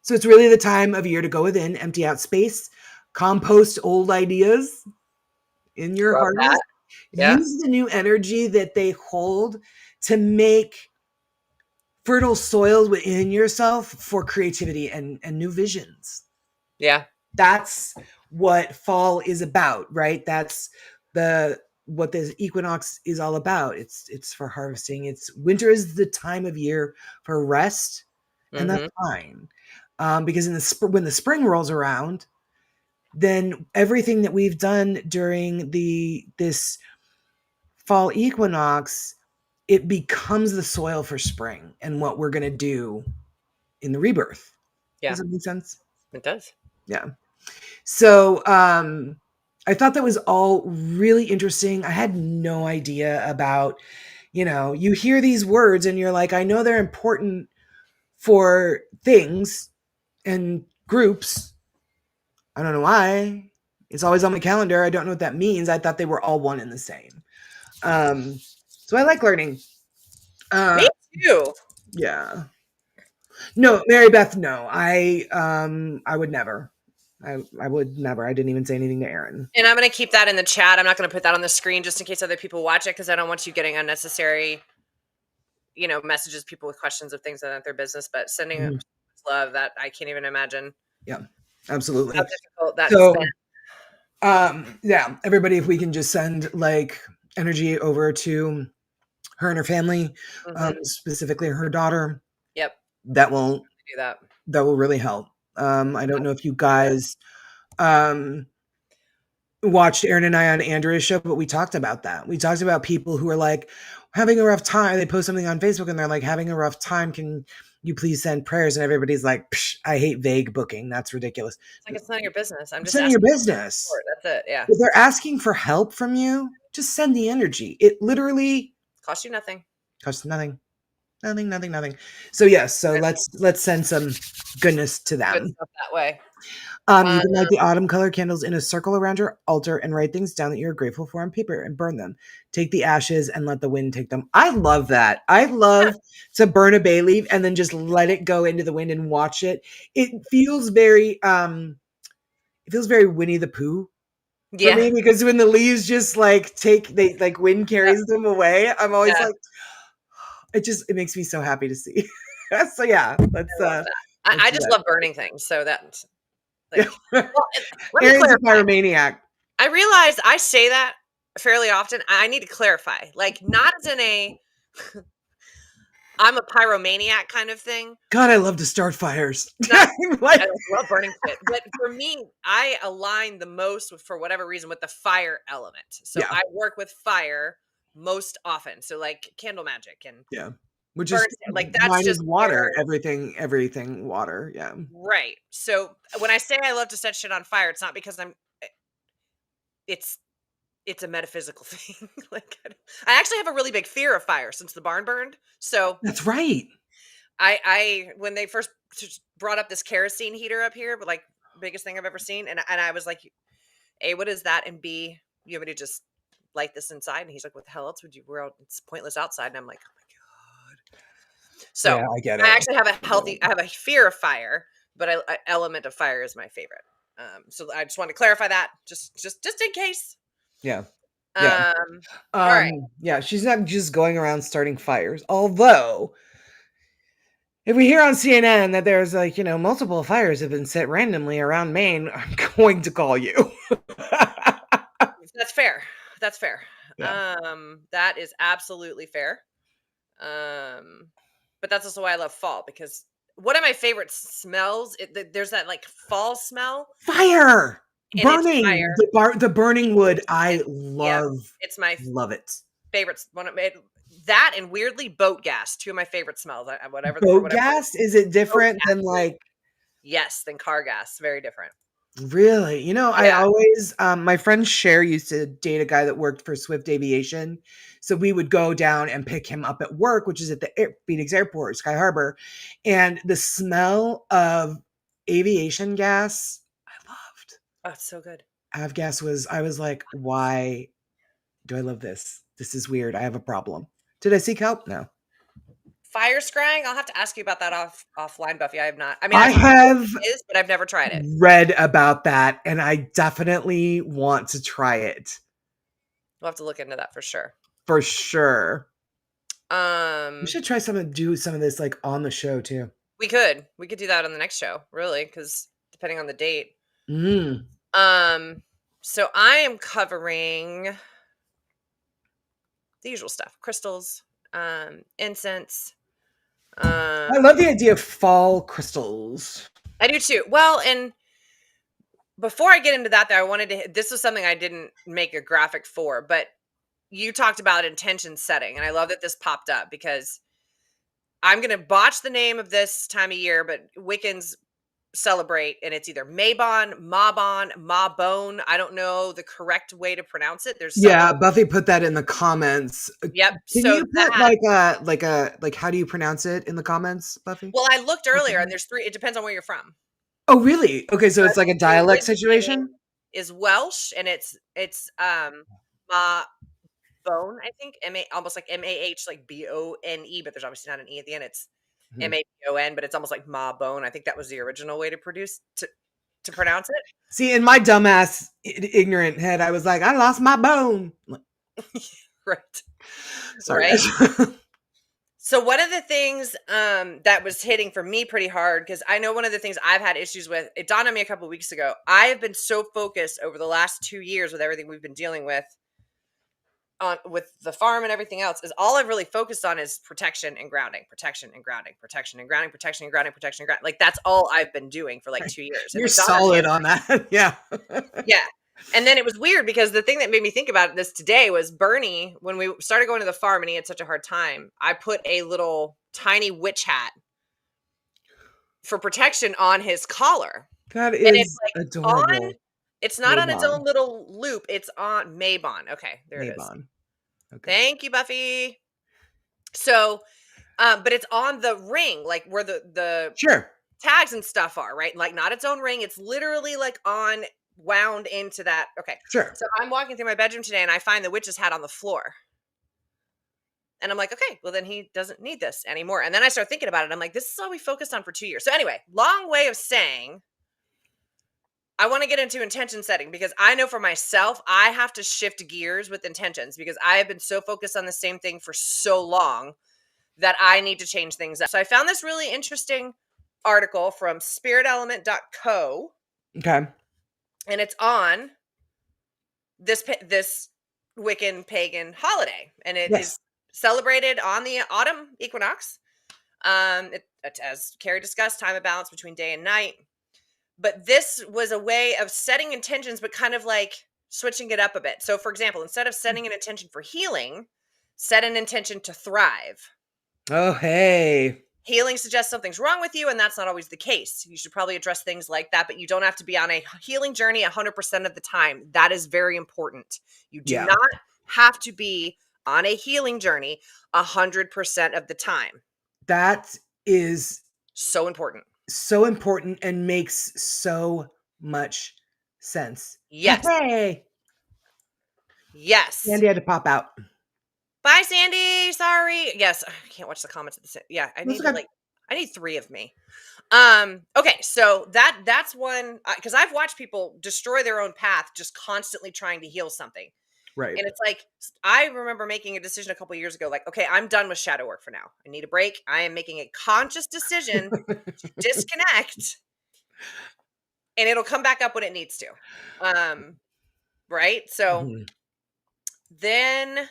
So it's really the time of year to go within, empty out space, compost old ideas in your heart. Use the new energy that they hold to make fertile soil within yourself for creativity and new visions. Yeah. That's what fall is about, right? That's what this equinox is all about. It's for harvesting. Winter is the time of year for rest, and that's fine. Because when the spring rolls around, then everything that we've done during this fall equinox, it becomes the soil for spring and what we're going to do in the rebirth. Yeah. Does that make sense? It does. Yeah. So I thought that was all really interesting. I had no idea about, you hear these words and you're like, I know they're important for things and groups. I don't know why. It's always on my calendar. I don't know what that means. I thought they were all one and the same. So I like learning. Me too. Yeah. No, Mary Beth, no. I would never. I would never. I didn't even say anything to Aaron. And I'm going to keep that in the chat. I'm not going to put that on the screen just in case other people watch it because I don't want you getting unnecessary, messages, people with questions of things that aren't their business. But sending love that I can't even imagine. Yeah, absolutely. How difficult that's been. Yeah, everybody, if we can just send like energy over to her and her family, specifically her daughter. Yep. That will do that. That will really help. I don't know if you guys watched Aaron and I on Andrea's show, but we talked about that. We talked about people who are like having a rough time. They post something on Facebook and they're like having a rough time. Can you please send prayers? And everybody's like, I hate vague booking. That's ridiculous. It's like, it's none of your business. I'm just none of your business. That's it. Yeah. If they're asking for help from you, just send the energy. It literally costs you nothing. Costs nothing. Nothing. So yes, let's send some goodness to them. Good stuff that way. You can light the autumn color candles in a circle around your altar and write things down that you're grateful for on paper and burn them. Take the ashes and let the wind take them. I love that. I love to burn a bay leaf and then just let it go into the wind and watch it. It feels very Winnie the Pooh for Yeah. me, because when the leaves just like they like wind carries them away, I'm always Yeah. like, it makes me so happy to see. So yeah, I love that. I do just that. love burning things. So that's Yeah. like, well, let me Aaron's a clarify. pyromaniac. I realize I say that fairly often. I need to clarify, like, not as in a I'm a pyromaniac kind of thing. God, I love to start fires. It's not. Like, I love burning shit, but for me, I align the most with, for whatever reason, with the fire element. So yeah, I work with fire most often. So like candle magic and yeah. Which burn, is like that's mine just is where. water. Everything water. Yeah. Right. So when I say I love to set shit on fire, it's not because it's it's a metaphysical thing. Like I actually have a really big fear of fire since the barn burned. So That's right. I when they first brought up this kerosene heater up here, but like biggest thing I've ever seen, and I was like, A, what is that? And B, you want me to just light this inside? And he's like, what the hell else would you? It's pointless outside. And I'm like, oh my god. So Yeah, I get I it. actually have I have a fear of fire, but element of fire is my favorite. So I just want to clarify that, just in case. Yeah. Yeah. Um, all right. Yeah, she's not just going around starting fires. Although, if we hear on CNN that there's like, multiple fires have been set randomly around Maine, I'm going to call you. That's fair. That's fair. Yeah. That is absolutely fair. But that's also why I love fall, because one of my favorite smells, there's that like fall smell, Fire! and it's Burning! fire. The burning wood. I Yep, love it's my love it. favorites. One of it, that and weirdly boat gas, two of my favorite smells. Whatever for Boat whatever gas? Is it boat different gas. than like Yes, than car gas. Very different. really? I Yeah. always my friend Cher used to date a guy that worked for Swift Aviation. So we would go down and pick him up at work, which is at the Phoenix Airport, Sky Harbor. And the smell of aviation gas, I loved. Oh, it's so good. Avgas I was like, why do I love this? This is weird. I have a problem. Did I seek help? No. Fire scrying. I'll have to ask you about that offline, Buffy. I have not. I mean, I I've heard what have it is, but I've never tried it. read about that and I definitely want to try it. We'll have to look into that for sure. For sure. We Um, should try do some of this like on the show too. we could do that on the next show, really, because depending on the date. Mm. So I am covering the usual stuff: crystals, incense. I love the idea of fall crystals. I do too. Well, and before I get into that, though, I wanted to. This was something I didn't make a graphic for, but you talked about intention setting, and I love that this popped up because I'm going to botch the name of this time of year, but Wiccans celebrate, and it's either Mabon, Mabon, Mabone. I don't know the correct way to pronounce it. There's Yeah, some. Buffy put that in the comments. Yep. Can So you put that. like how do you pronounce it in the comments, Buffy? Well, I looked earlier, and there's three. It depends on where you're from. Oh, really? Okay, so So I it's like a think the dialect originating situation? is Welsh, and it's Ma Bone. I think almost like MAH, like BONE, but there's obviously not an E at the end. It's Mhm. MABON, but it's almost like Ma Bone. I think that was the original way to pronounce it. See, in my dumbass ignorant head, I was like, I lost my bone. Right. Sorry, Right. guys. So one of the things that was hitting for me pretty hard, because I know one of the things I've had issues with, it dawned on me a couple of weeks ago. I have been so focused over the last 2 years with everything we've been dealing with with the farm and everything else, is all I've really focused on is protection and grounding, protection and grounding, protection and grounding, protection and grounding, protection and grounding. Like that's all I've been doing for like 2 years. And You're it dawned on me, solid on that. Yeah. yeah. And then it was weird because the thing that made me think about this today was Bernie, when we started going to the farm and he had such a hard time, I put a little tiny witch hat for protection on his collar. That And it's is like adorable. it's not on its Mabon. own little loop. It's on Mabon. Okay, there it is. Mabon. Okay. Thank you, Buffy. So, but it's on the ring, like where the Sure. tags and stuff are, right? Like not its own ring. It's literally like on wound into that. Okay. Sure. So I'm walking through my bedroom today and I find the witch's hat on the floor. And I'm like, okay, well then he doesn't need this anymore. And then I start thinking about it. I'm like, this is all we focused on for 2 years. So anyway, long way of saying I want to get into intention setting because I know for myself, I have to shift gears with intentions because I have been so focused on the same thing for so long that I need to change things up. So I found this really interesting article from spiritelement.co Okay. and it's on this Wiccan pagan holiday and it Yes. is celebrated on the autumn equinox. As Carrie discussed, time of balance between day and night. But this was a way of setting intentions, but kind of like switching it up a bit. So, for example, instead of setting an intention for healing, set an intention to thrive. Oh, hey. Healing suggests something's wrong with you, and that's not always the case. You should probably address things like that, but you don't have to be on a healing journey 100% of the time. That is very important. You do Yeah. not have to be on a healing journey 100% of the time. That is So important. so important and makes so much sense. Yes. Hey. Yes. Sandy had to pop out. Bye, Sandy. Sorry. Yes, I can't watch the comments at the same. Yeah, I need That's okay. I need 3 of me. Okay, so that's one because I've watched people destroy their own path just constantly trying to heal something. Right. And it's like I remember making a decision a couple years ago like, okay, I'm done with shadow work for now. I need a break. I am making a conscious decision to disconnect and it'll come back up when it needs to. Right? So Mhm. then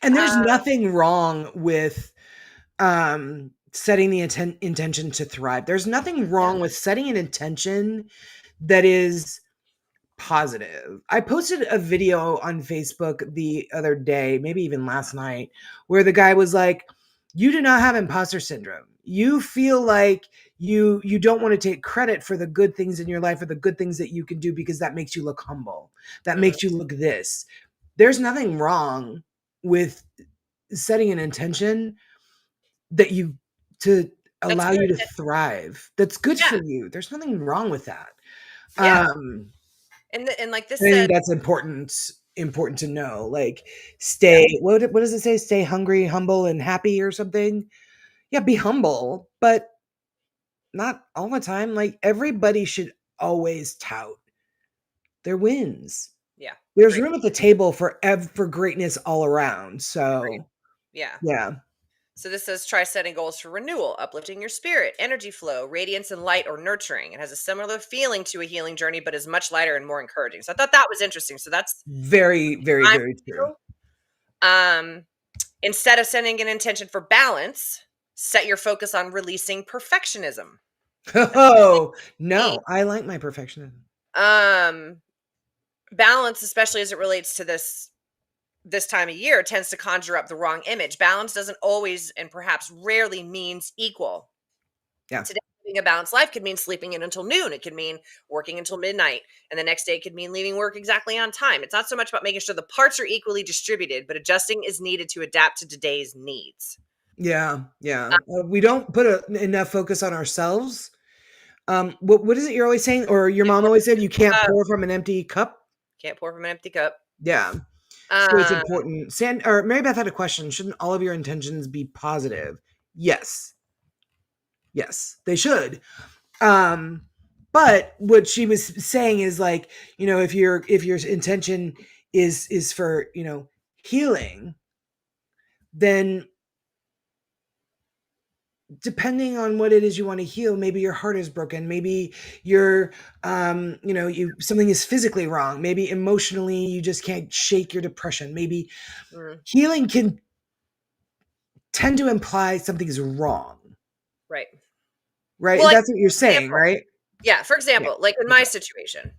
And there's nothing wrong with setting the intention to thrive. There's nothing wrong with setting an intention that is positive. I posted a video on Facebook the other day, maybe even last night, where the guy was like, "You do not have imposter syndrome. You feel like you don't want to take credit for the good things in your life or the good things that you can do because that makes you look humble. That makes you look this." There's nothing wrong with setting an intention that you to that's allow good. you to thrive. That's good Yeah. for you. There's nothing wrong with that. Yeah. Um, And like this I said, think that's important to know. Like yeah, stay what does it say? Stay hungry, humble, and happy or something? Yeah, be humble, but not all the time. Like everybody should always tout their wins. yeah, There's agreed, room at the table for greatness all around. agreed. So Yeah. yeah. So this says try setting goals for renewal, uplifting your spirit, energy flow, radiance and light or nurturing. It has a similar feeling to a healing journey, but is much lighter and more encouraging. So I thought that was interesting. So that's Very, very, I'm very true. instead of setting an intention for balance, set your focus on releasing perfectionism. Oh, no, I like my perfectionism. Um balance, especially as it relates to this time of year, tends to conjure up the wrong image. Balance doesn't always and perhaps rarely means equal. Yeah. Today, living a balanced life could mean sleeping in until noon. It could mean working until midnight. And the next day could mean leaving work exactly on time. It's not so much about making sure the parts are equally distributed, but adjusting is needed to adapt to today's needs. Yeah, yeah. We don't put enough focus on ourselves. What is it you're always saying, or your mom always said? You can't Uh, pour from an empty cup. can't pour from an empty cup. Yeah. So it's Uh, important. Or Mary Beth had a question. Shouldn't all of your intentions be positive? Yes. Yes, they should. Um, but what she was saying is like, if your intention is for, healing, then depending on what it is you want to heal, maybe your heart is broken, maybe you're something is physically wrong, maybe emotionally you just can't shake your depression, maybe mm, healing can tend to imply something is wrong, right. right? Well, like, That's what you're for saying, example, right? yeah, for Yeah. example, like in my Okay. situation,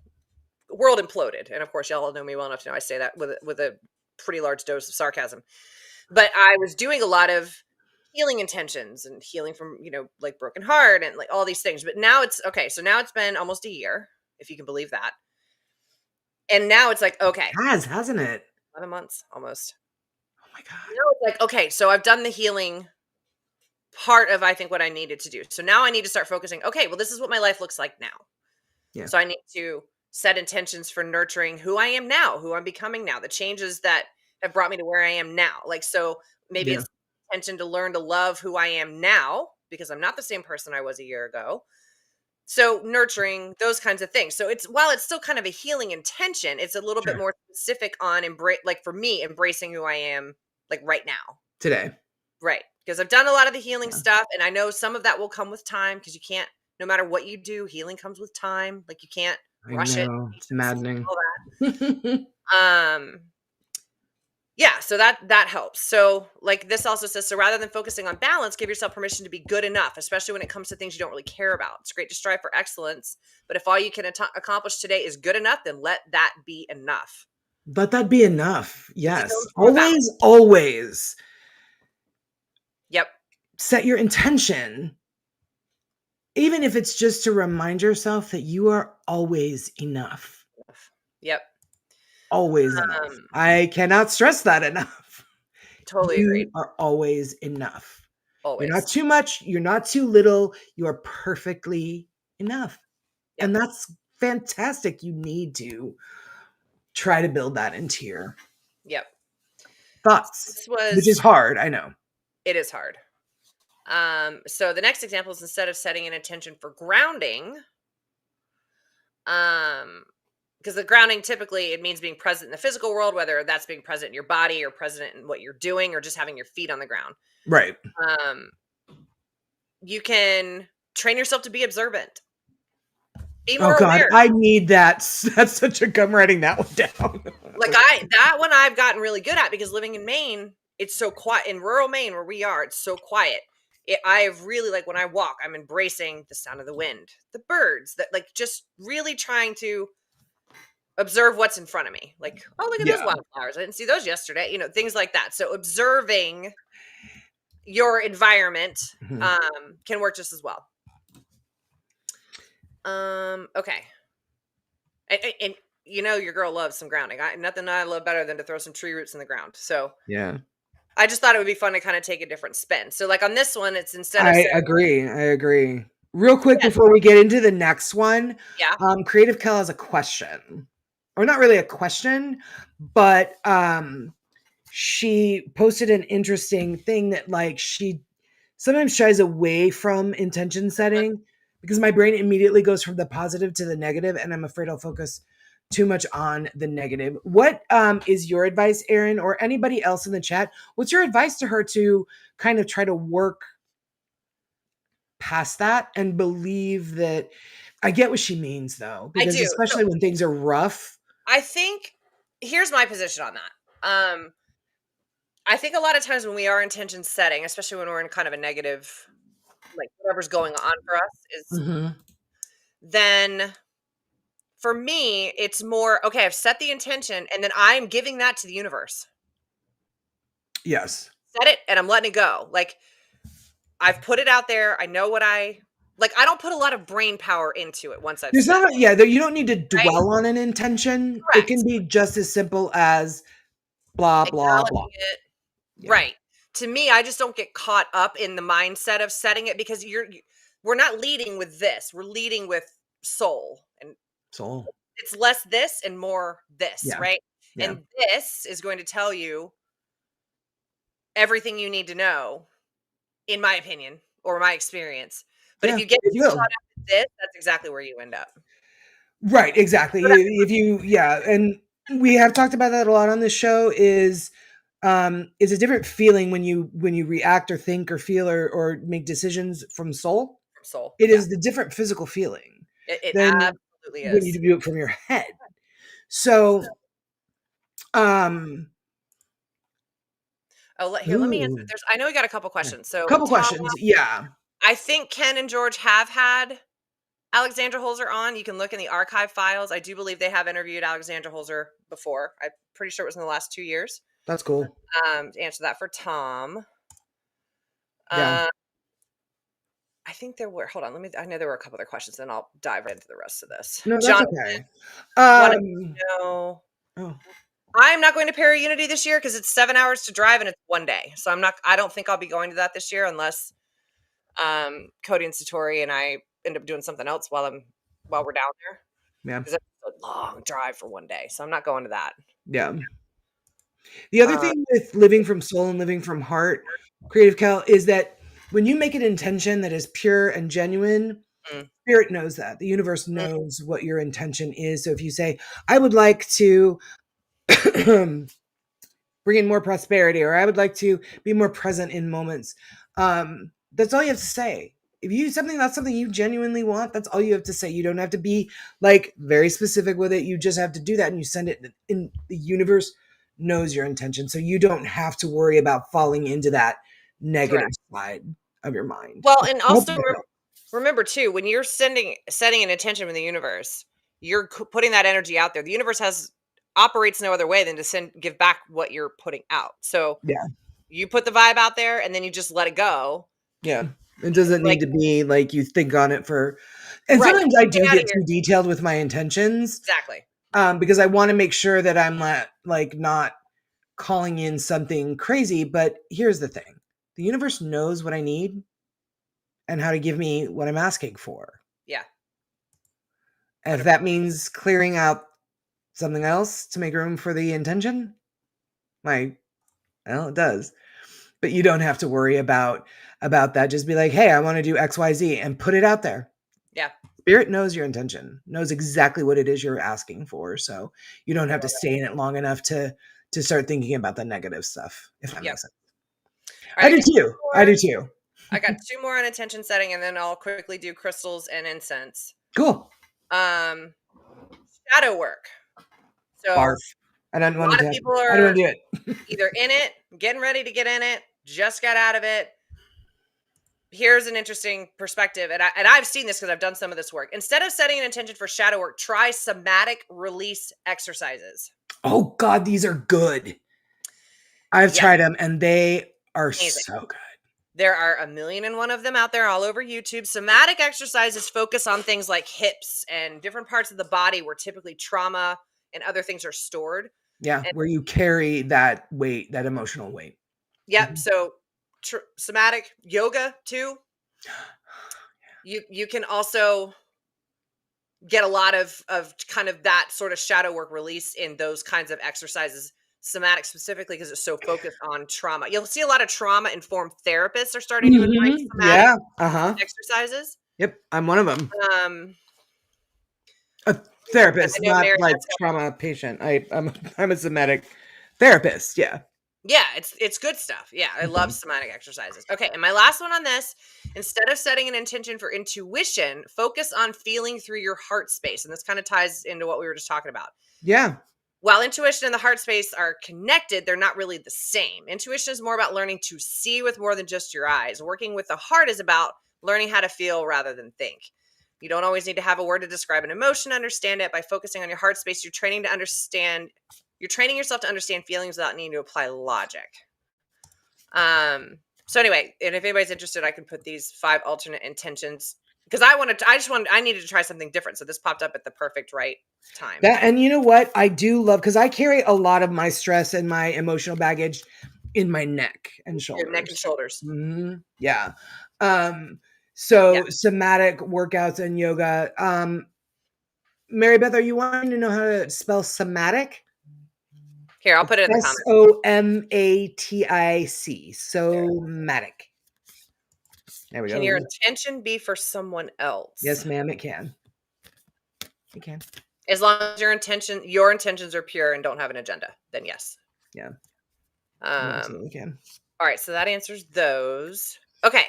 the world imploded. And of course, y'all know me well enough to know I say that with a pretty large dose of sarcasm. But I was doing a lot of healing intentions and healing from, like broken heart and like all these things. But now it's okay. So now it's been almost a year, if you can believe that. And now it's like, okay, Hasn't it? 11 months almost. Oh my god. Now it's like, okay, so I've done the healing part of, I think, what I needed to do. So now I need to start focusing, okay, well, this is what my life looks like now. Yeah. So I need to set intentions for nurturing who I am now, who I'm becoming now, the changes that have brought me to where I am now. Like, so maybe Yeah. it's intention to learn to love who I am now because I'm not the same person I was a year ago. So nurturing those kinds of things. So it's, while it's still kind of a healing intention, it's a little bit Sure. more specific on like for me, embracing who I am like right now. Today. Right. Because I've done a lot of the healing Yeah. stuff, and I know some of that will come with time because you can't, no matter what you do, healing comes with time. Like you can't I rush it, know. It's patience, maddening. all that. Yeah, so that helps. So like this also says, so rather than focusing on balance, give yourself permission to be good enough, especially when it comes to things you don't really care about. It's great to strive for excellence, but if all you can accomplish today is good enough, then let that be enough. Let that be enough. Stone Yes. from a balance. Always, always Yep. set your intention. Even if it's just to remind yourself that you are always enough. Yep. Always enough. I cannot stress that enough. Totally agreed. You are always enough. You're Always. not too much. You're not too little. You are perfectly enough. Yep. And that's fantastic. You need to try to build that into your Yep. thoughts, This which is was, hard. I know. it is hard. So the next example is, instead of setting an intention for grounding, because the grounding, typically it means being present in the physical world, whether that's being present in your body or present in what you're doing or just having your feet on the ground. Right. Um, you can train yourself to be observant. Be Oh more God, aware. I need that. That's such a gum writing that one down. Like that one I've gotten really good at, because living in Maine, it's so quiet. In rural Maine where we are, it's so quiet. I have really, like, when I walk, I'm embracing the sound of the wind, the birds, that, like, just really trying to observe what's in front of me. Like, oh, look at those Yeah. wildflowers. I didn't see those yesterday. Things like that. So observing your environment Mhm. can work just as well. Okay. And your girl loves some grounding. Nothing I love better than to throw some tree roots in the ground. So Yeah. I just thought it would be fun to kind of take a different spin. So like on this one, it's instead of I saying, agree. I agree. Real quick yeah, before we get into the next one, yeah, Creative Kel has a question. Or not really a question, but she posted an interesting thing that, like, she sometimes shies away from intention setting because my brain immediately goes from the positive to the negative, and I'm afraid I'll focus too much on the negative. What is your advice, Erin, or anybody else in the chat? What's your advice to her to kind of try to work past that and believe that I get what she means, though, I because do. So especially when things are rough. I think, here's my position on that. I think a lot of times when we are intention setting, especially when we're in kind of a negative, like whatever's going on for us, is Mhm. then for me, it's more, okay, I've set the intention and then I'm giving that to the universe. Yes. Set it and I'm letting it go. Like, I've put it out there. I know what I don't put a lot of brain power into it once I've There's set not, it, yeah, you don't need to right? dwell on an intention. It can Correct. be just as simple as blah, blah, blah. Acknowledging it. Yeah. Right. To me, I just don't get caught up in the mindset of setting it, because we're not leading with this. We're leading with soul, and Soul. it's less this and more this, Yeah. right? Yeah. And this is going to tell you everything you need to know, in my opinion or my experience. But if Yeah. you get It too caught will. up in this, that's exactly where you end up. Right. Exactly. If you, yeah. And we have talked about that a lot on this show is a different feeling when you react or think or feel or make decisions from soul. From soul. It Yeah. is the different physical feeling It than absolutely when you is. do it from your head. So, um, Oh, here, let me answer. ooh, I know we got a couple yeah. questions. So Couple Tom, questions. Yeah. I think Ken and George have had Alexandra Holzer on. You can look in the archive files. I do believe they have interviewed Alexandra Holzer before. I'm pretty sure it was in the last 2 years. That's cool. To answer that for Tom. Yeah. I think there were, hold on, I know there were a couple other questions, then I'll dive right into the rest of this. No, that's Jonathan okay. wanted to know, Oh, I'm not going to Para Unity this year because it's 7 hours to drive and it's one day. So I don't think I'll be going to that this year unless Cody and Satori and I end up doing something else while we're down there. Yeah. Because it's a long drive for one day, so I'm not going to that. Yeah. The other thing with living from soul and living from heart, Creative Cal, is that when you make an intention that is pure and genuine, spirit knows that. The universe knows what your intention is. So if you say, I would like to bring in more prosperity, or I would like to be more present in moments, that's all you have to say. If you that's something you genuinely want, that's all you have to say. You don't have to be like very specific with it. You just have to do that, and you send it in. The universe knows your intention, so you don't have to worry about falling into that negative side of your mind. Well, and also remember too, when you're setting an intention with the universe, you're putting that energy out there. The universe operates no other way than to give back what you're putting out. So you put the vibe out there, and then you just let it go. Yeah. It doesn't need to be like you think on it for, and sometimes I do get too detailed with my intentions. Exactly. Because I want to make sure that I'm not calling in something crazy. But here's the thing. The universe knows what I need and how to give me what I'm asking for. Yeah. And if that means clearing out something else to make room for the intention, well, it does. But you don't have to worry about that. Just be like, hey, I want to do XYZ and put it out there. Yeah. Spirit knows your intention, knows exactly what it is you're asking for. So you don't have to stay in it long enough to start thinking about the negative stuff, if that makes sense. Right, I do too. I got 2 more on intention setting, and then I'll quickly do crystals and incense. Cool. Shadow work. So Barf. I don't want to do it. People are either in it, getting ready to get in it, just got out of it. Here's an interesting perspective, and I've seen this because I've done some of this work. Instead of setting an intention for shadow work, try somatic release exercises. Oh God, these are good. I've tried them, and they are so good. There are 1,000,001 of them out there all over YouTube. Somatic exercises focus on things like hips and different parts of the body where typically trauma and other things are stored. Yeah, where you carry that weight, that emotional weight. Yep. So somatic yoga too. You can also get a lot of kind of that sort of shadow work release in those kinds of exercises. Somatic specifically because it's so focused on trauma. You'll see a lot of trauma-informed therapists are starting to embrace somatic exercises. Yep, I'm one of them. A therapist, not like trauma patient. I'm a somatic therapist. Yeah. Yeah, it's good stuff. Yeah, I love somatic exercises. Okay, and my last one on this, instead of setting an intention for intuition, focus on feeling through your heart space. And this kind of ties into what we were just talking about. Yeah. While intuition and the heart space are connected, they're not really the same. Intuition is more about learning to see with more than just your eyes. Working with the heart is about learning how to feel rather than think. You don't always need to have a word to describe an emotion, understand it. By focusing on your heart space, you're training yourself to understand feelings without needing to apply logic. So anyway, and if anybody's interested, I can put these 5 alternate intentions because I needed to try something different. So this popped up at the perfect right time. And you know what? I do love, because I carry a lot of my stress and my emotional baggage in my neck and shoulders. Your neck and shoulders. Mm-hmm. Yeah. Somatic workouts and yoga. Mary Beth, are you wanting to know how to spell somatic? Here, I'll put it in the comments. SOMATIC. Somatic. There we go. Can your intention be for someone else? Yes, ma'am, it can. It can. As long as your intentions are pure and don't have an agenda, then yes. Yeah. Absolutely can. All right, so that answers those. Okay.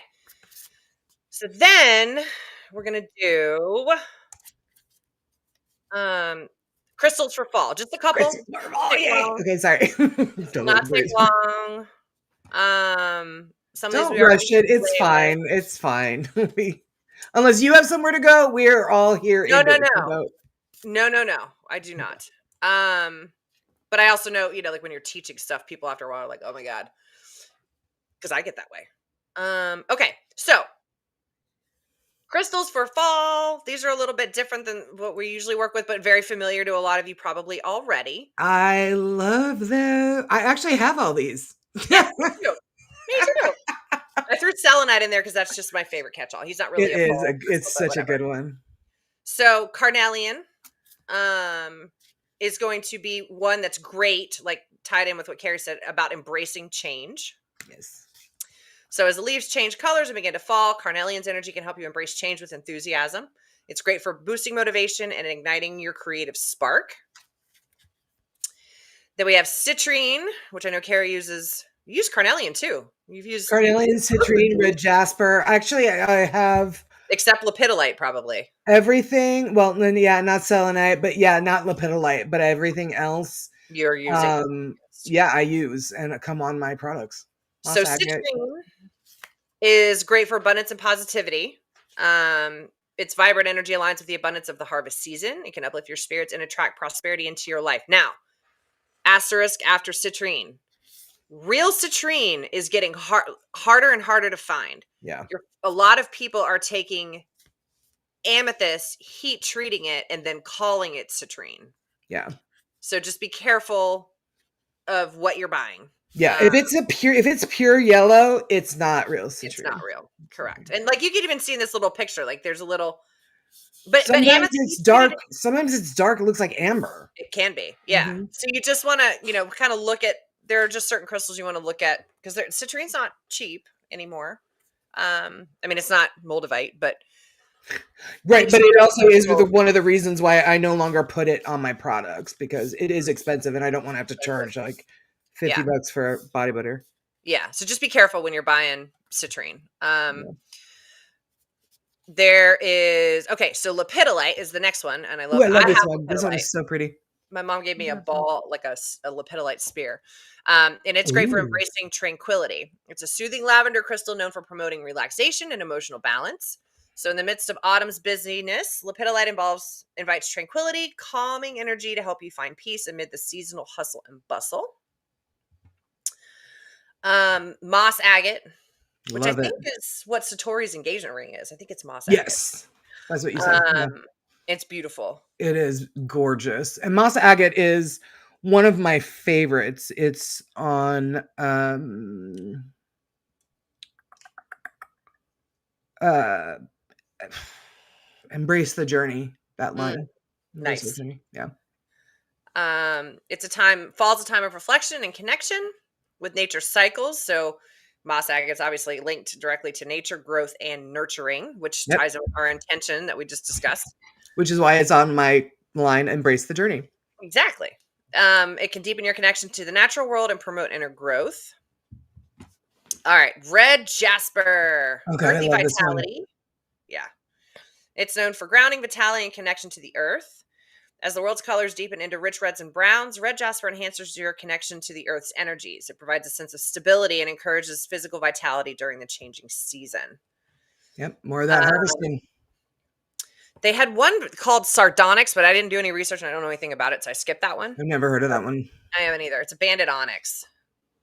So then we're gonna do crystals for fall. Just a couple. Okay, sorry. Not take long. Don't rush it. It's fine. It's fine. Unless you have somewhere to go, we're all here. No. I do not. But I also know, like when you're teaching stuff, people after a while are like, oh my God. Because I get that way. Okay, so crystals for fall. These are a little bit different than what we usually work with, but very familiar to a lot of you probably already. I love them. I actually have all these. Yeah, me too. I threw selenite in there because that's just my favorite catch-all. He's not really It a is. fall crystal, It's but such a whatever. good one. So carnelian is going to be one that's great, like tied in with what Carrie said about embracing change. Yes. So as the leaves change colors and begin to fall, carnelian's energy can help you embrace change with enthusiasm. It's great for boosting motivation and igniting your creative spark. Then we have citrine, which I know Carrie uses. You use carnelian too. You've used Carnelian, citrine, red jasper. Actually, I have except lepidolite, probably. everything. Well, then yeah, not selenite, but yeah, not lepidolite, but everything else. You're using. Yeah, I use and come on my products. So Moss agate. citrine is great for abundance and positivity. Its vibrant energy aligns with the abundance of the harvest season. It can uplift your spirits and attract prosperity into your life. Now, asterisk after citrine. Real citrine is getting harder and harder to find. Yeah. A lot of people are taking amethyst, heat treating it, and then calling it citrine. Yeah. So just be careful of what you're buying. Yeah, if it's pure yellow, it's not real citrine. It's not real. Correct. And like you can even see in this little picture, like there's a little but Sometimes amethyst it's dark. Sometimes it's dark. It looks like amber. It can be. Yeah. Mhm. So you just want to, kind of look at there are just certain crystals you want to look at because citrine's not cheap anymore. I mean it's not moldavite, but right, but it also is one of the reasons why I no longer put it on my products because it is expensive and I don't want to have to charge like $50 for body butter. Yeah, so just be careful when you're buying citrine. There is so lepidolite is the next one, and I love this one. This one is so pretty. My mom gave me a ball, like a lepidolite spear. And it's great for embracing tranquility. It's a soothing lavender crystal known for promoting relaxation and emotional balance. So in the midst of autumn's busyness, lepidolite invites tranquility, calming energy to help you find peace amid the seasonal hustle and bustle. Moss agate, which I think is what Satori's engagement ring is. I think it's moss agate. Yes, that's what you said. It's beautiful. It is gorgeous. And moss agate is one of my favorites. It's on Embrace the Journey, that line. Nice. The journey. Yeah. Fall's a time of reflection and connection with nature's cycles. So moss agate is obviously linked directly to nature, growth, and nurturing, which ties in with our intention that we just discussed. Which is why it's on my line, Embrace the Journey. Exactly. It can deepen your connection to the natural world and promote inner growth. All right. Red jasper. Okay, Earthy vitality. Yeah. It's known for grounding, vitality, and connection to the earth. As the world's colors deepen into rich reds and browns, red jasper enhances your connection to the earth's energies. It provides a sense of stability and encourages physical vitality during the changing season. Yep, more of that harvesting. They had one called sardonyx, but I didn't do any research and I don't know anything about it, so I skipped that one. I've never heard of that one. I haven't either. It's a banded onyx.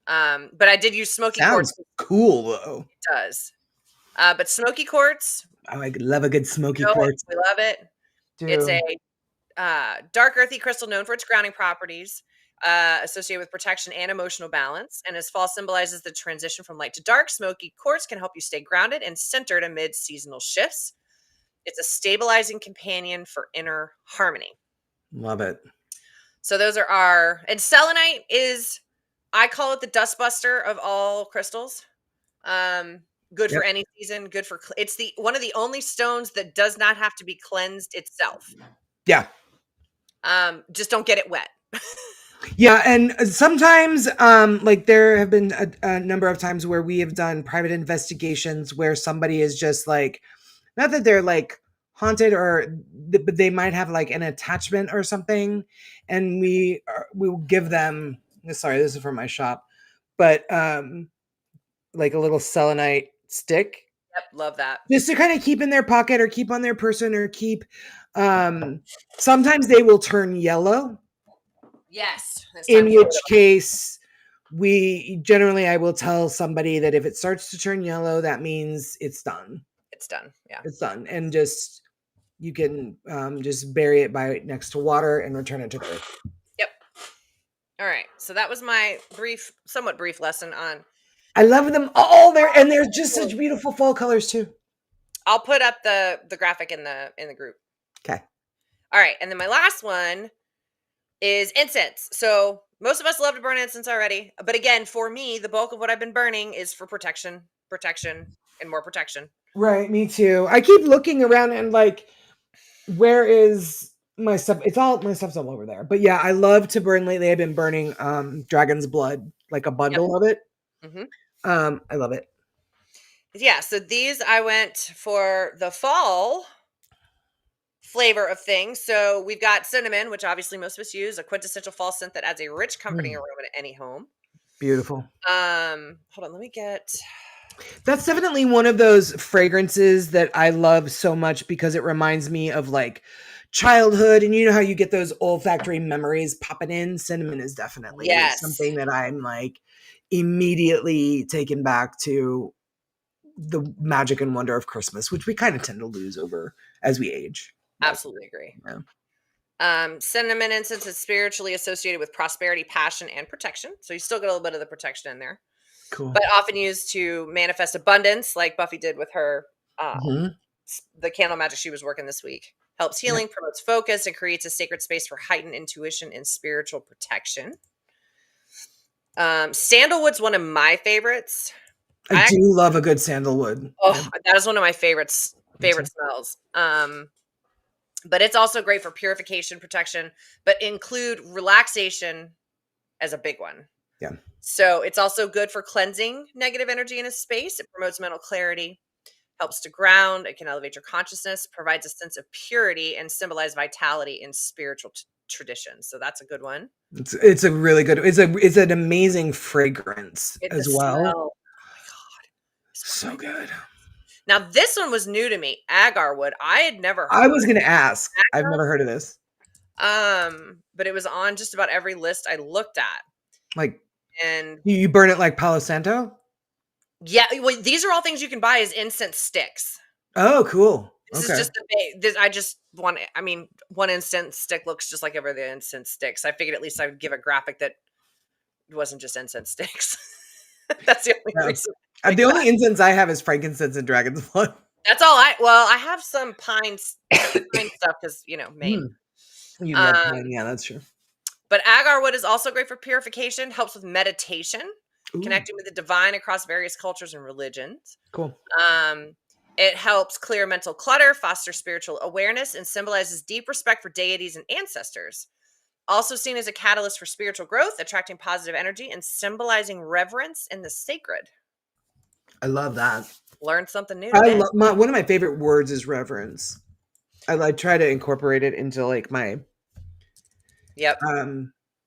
But I did use smoky quartz. Sounds cool, though. It does. But smoky quartz. I love a good smoky quartz. We love it. Dude. It's a dark earthy crystal known for its grounding properties, associated with protection and emotional balance. And as fall symbolizes the transition from light to dark, smoky quartz can help you stay grounded and centered amid seasonal shifts. It's a stabilizing companion for inner harmony. Love it. So those are and selenite is, I call it the dustbuster of all crystals. Good for any season. Good for it's one of the only stones that does not have to be cleansed itself. Yeah. Just don't get it wet. Yeah, and sometimes like there have been a number of times where we have done private investigations where somebody is just like, not that they're like haunted but they might have like an attachment or something, and we will give them, sorry, this is from my shop, but like a little selenite stick. Yep, love that. Just to kind of keep in their pocket or keep on their person or keep sometimes they will turn yellow. Yes. In which case I will tell somebody that if it starts to turn yellow, that means it's done. It's done. Yeah. It's done. And just, you can just bury it next to water and return it to the earth. Yep. All right. So that was my somewhat brief lesson on I love them all there, and they're just such beautiful fall colors too. I'll put up the graphic in the group. Okay. All right, and then my last one is incense. So most of us love to burn incense already, but again, for me, the bulk of what I've been burning is for protection, and more protection. Right, me too. I keep looking around and like, where is my stuff? My stuff's all over there. But yeah, I love to burn lately. I've been burning dragon's blood, like a Yep. bundle of it. hmm I love it. Yeah, so these I went for the fall flavor of things. So we've got cinnamon, which obviously most of us use, a quintessential fall scent that adds a rich, comforting aroma to any home. Beautiful. Hold on, let me get. That's definitely one of those fragrances that I love so much because it reminds me of like childhood, and you know how you get those olfactory memories popping in. Cinnamon is definitely Yes, something that I'm like immediately taken back to the magic and wonder of Christmas, which we kind of tend to lose over as we age. absolutely agree. Yeah. Cinnamon incense is spiritually associated with prosperity, passion, and protection. So you still get a little bit of the protection in there, Cool. but often used to manifest abundance, like Buffy did with her the candle magic she was working this week. Helps healing, promotes focus, and creates a sacred space for heightened intuition and spiritual protection. Sandalwood's one of my favorites. I do love a good sandalwood. Oh, that is one of my favorite smells. But it's also great for purification, protection, but include relaxation as a big one. Yeah. So it's also good for cleansing negative energy in a space. It promotes mental clarity, helps to ground. It can elevate your consciousness, provides a sense of purity, and symbolize vitality in spiritual traditions. So that's a good one. It's a really good. It's an amazing fragrance as well. Smell. Oh my god, so good. Now this one was new to me. Agar wood. I had never heard. I was going to ask. I've never heard of this. But it was on just about every list I looked at. Like, and you burn it like Palo Santo? Yeah, well, these are all things you can buy as incense sticks. Oh, cool. This is just I just want. I mean, one incense stick looks just like every other incense sticks. I figured at least I would give a graphic that wasn't just incense sticks. That's the only reason. The only incense I have is frankincense and dragon's blood. That's all I have some pine stuff because Maine. You love pine, yeah, that's true. But agar wood is also great for purification. Helps with meditation, connecting with the divine across various cultures and religions. Cool. It helps clear mental clutter, foster spiritual awareness, and symbolizes deep respect for deities and ancestors. Also seen as a catalyst for spiritual growth, attracting positive energy and symbolizing reverence in the sacred. I love that. Learned something new today. One of my favorite words is reverence. I try to incorporate it into like my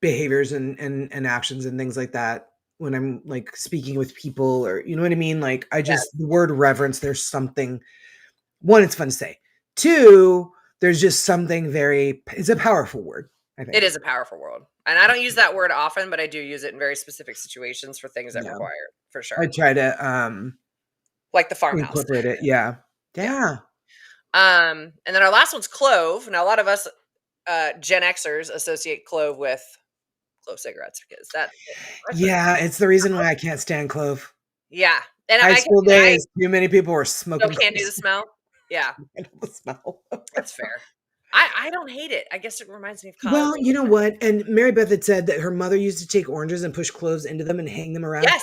behaviors and actions and things like that when I'm like speaking with people, or you know what I mean? Like the word reverence, there's something, one, it's fun to say. Two, there's just something it's a powerful word. I think it is a powerful word. And I don't use that word often, but I do use it in very specific situations for things that require it, for sure. I try to like the farmhouse. Incorporate it, yeah. And then our last one's clove. Now a lot of us Gen Xers associate clove with clove cigarettes because it's the reason why I can't stand clove. Yeah. And high school days, too many people were smoking. Can't do the smell. Yeah. The smell. That's fair. I don't hate it. I guess it reminds me of college. Well, you know what? And Mary Beth had said that her mother used to take oranges and push cloves into them and hang them around. Yes.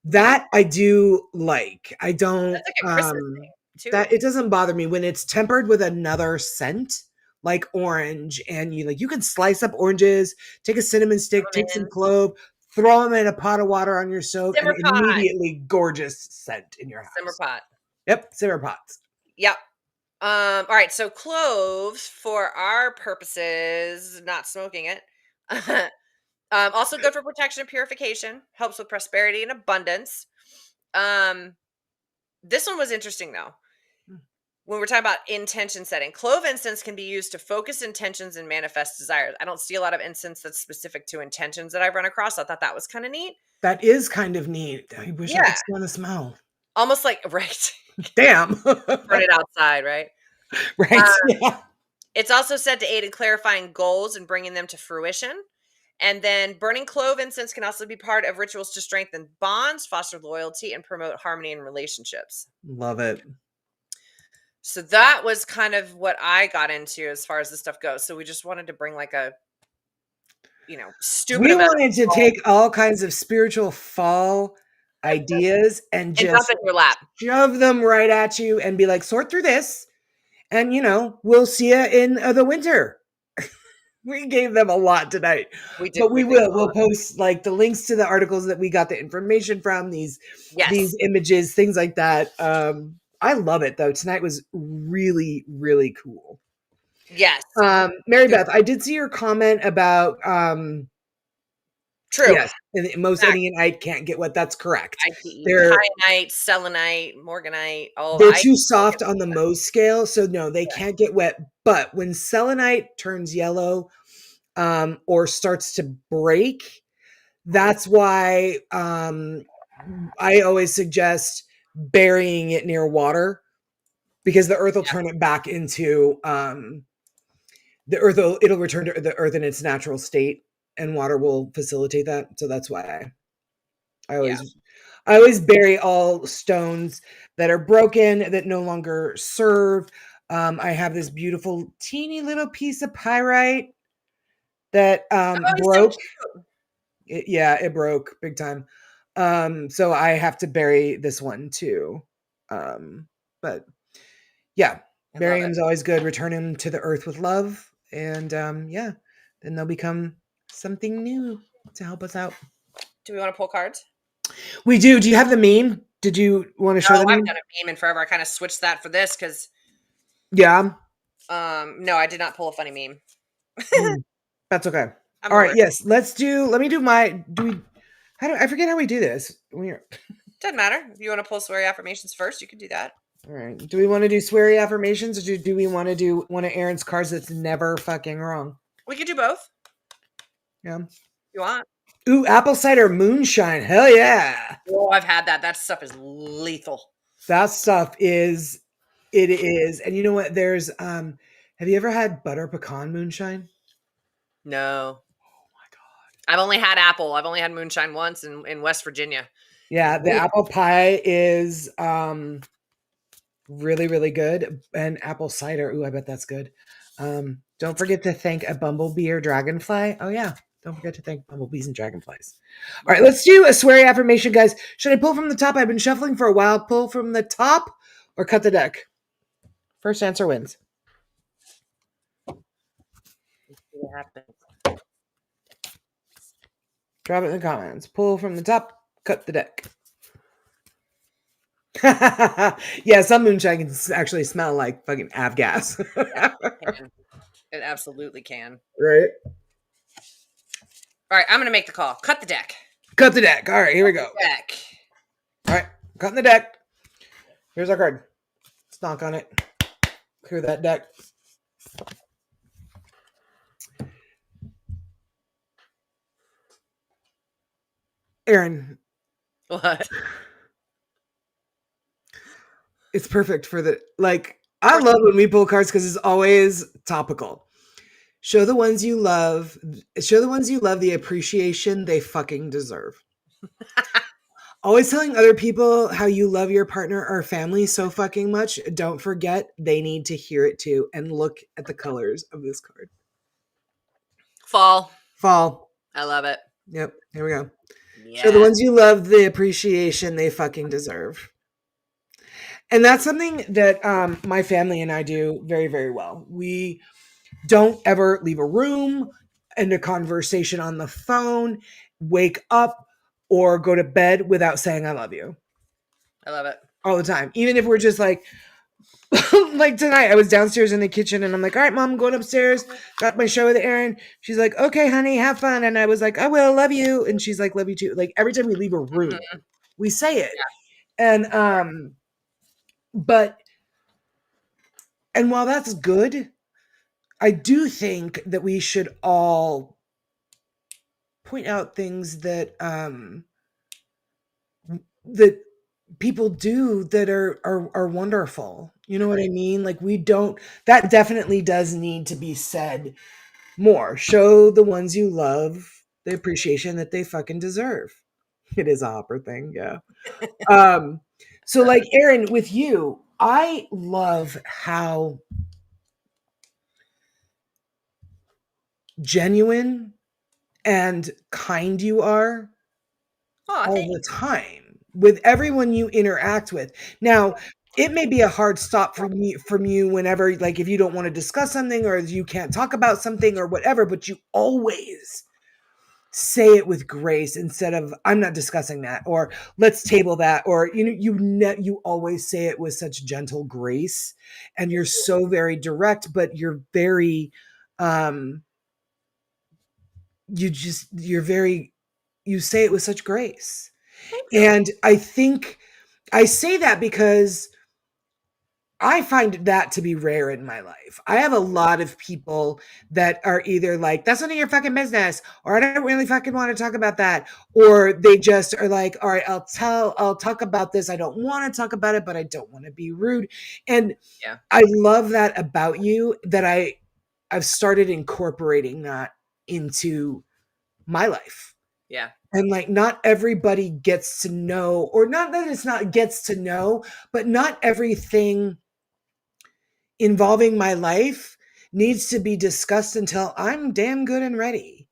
That I do like. I don't. That's like a Christmas thing too. That it doesn't bother me when it's tempered with another scent, like orange, and you can slice up oranges, take a cinnamon stick, take some clove, throw them in a pot of water on your stove, and immediately gorgeous scent in your house. Simmer pot. Yep, simmer pots. Yep. All right, so cloves for our purposes, not smoking it. Also good for protection and purification, helps with prosperity and abundance. This one was interesting though. When we're talking about intention setting, clove incense can be used to focus intentions and manifest desires. I don't see a lot of incense that's specific to intentions that I've run across. I thought that was kind of neat. That is kind of neat. I wish I could smell the smell. Almost like, right. Damn. Burn it outside, right? Right. Yeah. It's also said to aid in clarifying goals and bringing them to fruition. And then burning clove incense can also be part of rituals to strengthen bonds, foster loyalty, and promote harmony in relationships. Love it. So that was kind of what I got into as far as this stuff goes. So we just wanted to bring like a, stupid We amount wanted to of take all kinds of spiritual fall ideas and and dump just it in your lap. shove them right at you and be like, sort through this. And, we'll see you in the winter. We gave them a lot tonight, We did. but we will. We'll post like the links to the articles that we got the information from, these Yes. images, things like that. I love it though. Tonight was really, really cool. Yes. Mary Beth, I did see your comment about True. yes, and most Enneaite can't get what. That's correct. They're kyanite, selenite, morganite. They're too soft on the Mohs scale, so no, they can't get wet. But when selenite turns yellow, or starts to break, that's why I always suggest burying it near water, because the earth will turn it back into the earth. It'll return to the earth in its natural state, and water will facilitate that. So that's why I always bury all stones that are broken, that no longer serve. I have this beautiful teeny little piece of pyrite that broke. It broke big time. So I have to bury this one too. But yeah, burying them is always good. Return them to the earth with love, and then they'll become something new to help us out. Do we want to pull cards? We do. Do you have the meme? Did you want to show the meme? I haven't done a meme in forever. I kind of switched that for this because no, I did not pull a funny meme. That's okay. All right, yes, let me do my I forget how we do this. Doesn't matter. If you want to pull sweary affirmations first, you can do that. All right. Do we want to do sweary affirmations, or do we want to do one of Aaron's cards that's never fucking wrong? We could do both. Yeah. You want? Ooh, apple cider moonshine. Hell yeah. Oh, I've had that. That stuff is lethal. That stuff is. It is. And you know what? There's have you ever had butter pecan moonshine? No. Oh my God. I've only had apple. I've only had moonshine once in West Virginia. Yeah, the apple pie is really, really good. And apple cider. Ooh, I bet that's good. Don't forget to thank a bumblebee or dragonfly. Oh yeah. Don't forget to thank bumblebees and dragonflies. All right, let's do a sweary affirmation, guys. Should I pull from the top? I've been shuffling for a while. Pull from the top or cut the deck? First answer wins. Drop it in the comments. Pull from the top, cut the deck. Yeah, some moonshine can actually smell like fucking avgas. It absolutely can. Right? All right, I'm going to make the call. Cut the deck. Cut the deck. All right, here we go. Deck. All right, cutting the deck. Here's our card. Let's knock on it. Clear that deck. Aaron. What? It's perfect for the, I love when we pull cards because it's always topical. Show the ones you love the appreciation they fucking deserve. Always telling other people how you love your partner or family so fucking much. Don't forget, they need to hear it too. And look at the colors of this card. Fall. I love it. Yep. Here we go. Yeah. Show the ones you love the appreciation they fucking deserve. And that's something that my family and I do very, very well. We don't ever leave a room, end a conversation on the phone, wake up, or go to bed without saying I love you. I love it. All the time. Even if we're just like tonight, I was downstairs in the kitchen and I'm like, all right, Mom, I'm going upstairs. Got my show with Erin. She's like, okay, honey, have fun. And I was like, I will, love you. And she's like, love you too. Like every time we leave a room, we say it. Yeah. And while that's good, I do think that we should all point out things that that people do that are wonderful. You know what I mean? Like that definitely does need to be said more. Show the ones you love the appreciation that they fucking deserve. It is a Hopper thing, yeah. Um, so like Erin, with you, I love how genuine and kind you are Oh, all thanks. the time with everyone you interact with. Now, it may be a hard stop from you whenever, like, if you don't want to discuss something or you can't talk about something or whatever, but you always say it with grace instead of I'm not discussing that or let's table that, or you always say it with such gentle grace, and you're so very direct, but you're very um you're very, you say it with such grace. Thank you. And I think I say that because I find that to be rare in my life. I have a lot of people that are either like, that's none of your fucking business, or I don't really fucking want to talk about that. Or they just are like, all right, I'll talk about this. I don't want to talk about it, but I don't want to be rude. And Yeah. I love that about you, that I've started incorporating that into my life. Yeah. And like, not everybody gets to know, or not that it's not gets to know, but not everything involving my life needs to be discussed until I'm damn good and ready.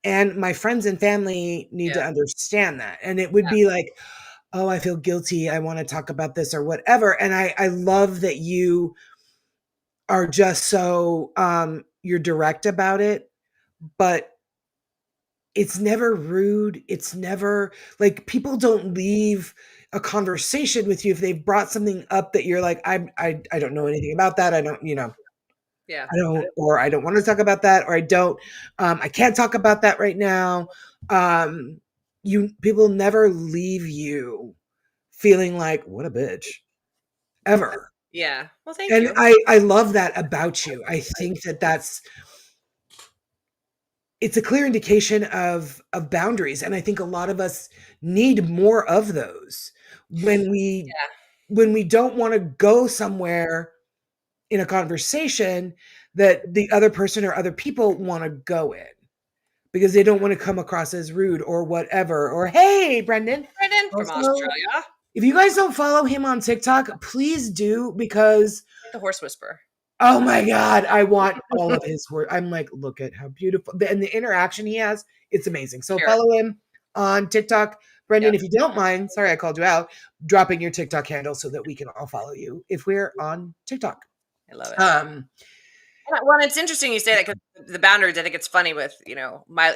And my friends and family need to Yeah. understand that. And it would Yeah. be like, oh, I feel guilty. I want to talk about this or whatever. And I love that you are just so you're direct about it, but it's never rude. It's never like, people don't leave a conversation with you if they've brought something up that you're like, I don't know anything about that. I don't, Yeah. I don't want to talk about that, or I can't talk about that right now. People never leave you feeling like, what a bitch, ever. Yeah. Well, thank And you. I love that about you. I think it's a clear indication of boundaries. And I think a lot of us need more of those when Yeah. we don't want to go somewhere in a conversation that the other person or other people want to go in, because they don't want to come across as rude or whatever. Or, hey, Brendan. Brendan from Also, Australia. if you guys don't follow him on TikTok, please do, because Like the horse whisperer. oh my God, I want all of his work. I'm like, look at how beautiful, and the interaction he has, it's amazing. So Sure. follow him on TikTok. Brendan, Yep. if you don't mind, sorry I called you out, dropping your TikTok handle so that we can all follow you if we're on TikTok. I love it. Um, Well, it's interesting you say that, because the boundaries, I think it's funny with, my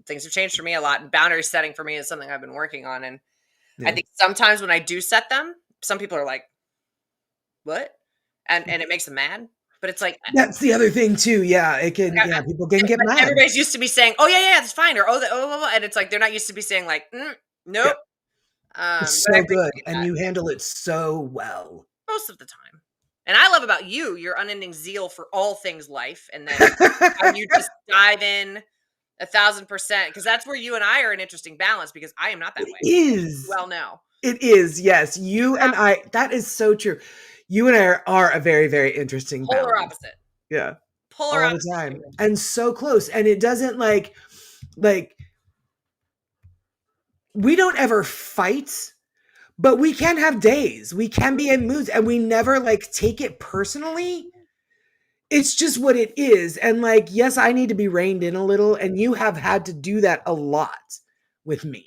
things have changed for me a lot. And boundary setting for me is something I've been working on. And I yeah. think sometimes when I do set them, some people are like, what? And it makes them mad. But it's like, That's the other thing too. Yeah, people can get but mad. everybody's used to be saying, "Oh yeah, yeah, it's fine," or "Oh," and it's like they're not used to be saying like, Yeah, "Nope." it's But I so good, appreciate and that you handle it so well. most of the time. And I love about you your unending zeal for all things life, and then how you just dive in 1,000%, because that's where you and I are an interesting balance, because I am not that It way. is. Well, no, It is. Yes, you you have and I. That is so true. You and I are a very, very interesting polar balance. opposite, Yeah, polar all the opposite. time, and so close. And it doesn't like we don't ever fight, but we can have days. We can be in moods, and we never like take it personally. It's just what it is. And like, yes, I need to be reined in a little, and you have had to do that a lot with me.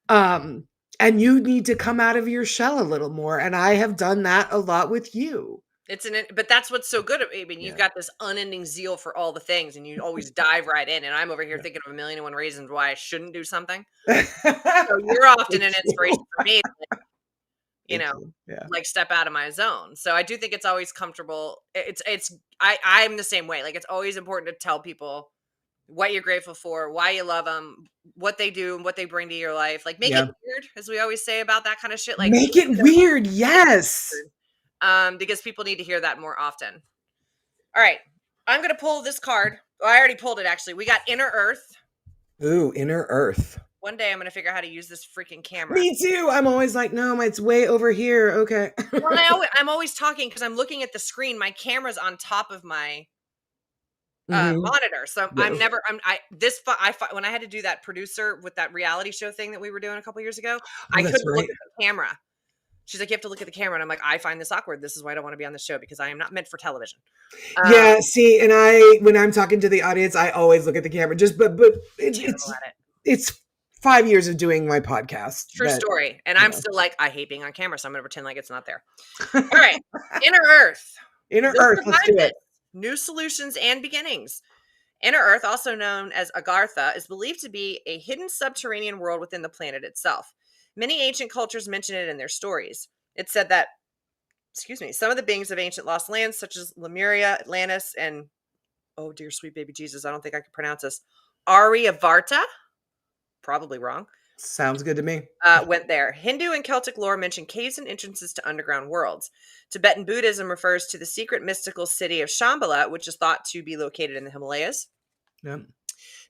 Um, and you need to come out of your shell a little more. And I have done that a lot with you. But that's what's so good. I mean, you've Yeah. got this unending zeal for all the things, and you always dive right in. And I'm over here Yeah. thinking of a million and one reasons why I shouldn't do something. So you're often Thank an inspiration you. for me, you Thank know, you. Yeah. like step out of my zone. So I do think it's always comfortable. I'm the same way. Like it's always important to tell people what you're grateful for, why you love them, what they do, and what they bring to your life. Like make it Yeah. weird, as we always say about that kind of shit. Like Make it weird. Yes. because people need to hear that more often. All right, I'm gonna pull this card. Well, I already pulled it actually. We got Inner Earth. Ooh, inner earth. One day I'm gonna figure out how to use this freaking camera. Me too. I'm always like, no, it's way over here. Okay. Well, I'm always talking because I'm looking at the screen. My camera's on top of my monitor. So Yeah. when I had to do that producer with that reality show thing that we were doing a couple years ago, Oh, I that's couldn't look right. at the camera. She's like, you have to look at the camera. And I'm like, I find this awkward. This is why I don't want to be on the show, because I am not meant for television. Yeah, see, and when I'm talking to the audience, I always look at the camera. But Terrible at it. it's 5 years of doing my podcast. True story. And I'm know. still like, I hate being on camera, so I'm going to pretend like it's not there. All right. Inner Earth. Inner We'll Earth, let's survive do it. this. New solutions and beginnings. Inner Earth, also known as Agartha, is believed to be a hidden subterranean world within the planet itself. Many ancient cultures mention it in their stories. It's said that, some of the beings of ancient lost lands, such as Lemuria, Atlantis, and, oh dear sweet baby Jesus, I don't think I can pronounce this, Aryavarta, probably wrong, Sounds good to me. went there. Hindu and Celtic lore mention caves and entrances to underground worlds. Tibetan Buddhism refers to the secret mystical city of Shambhala, which is thought to be located in the Himalayas. Yep.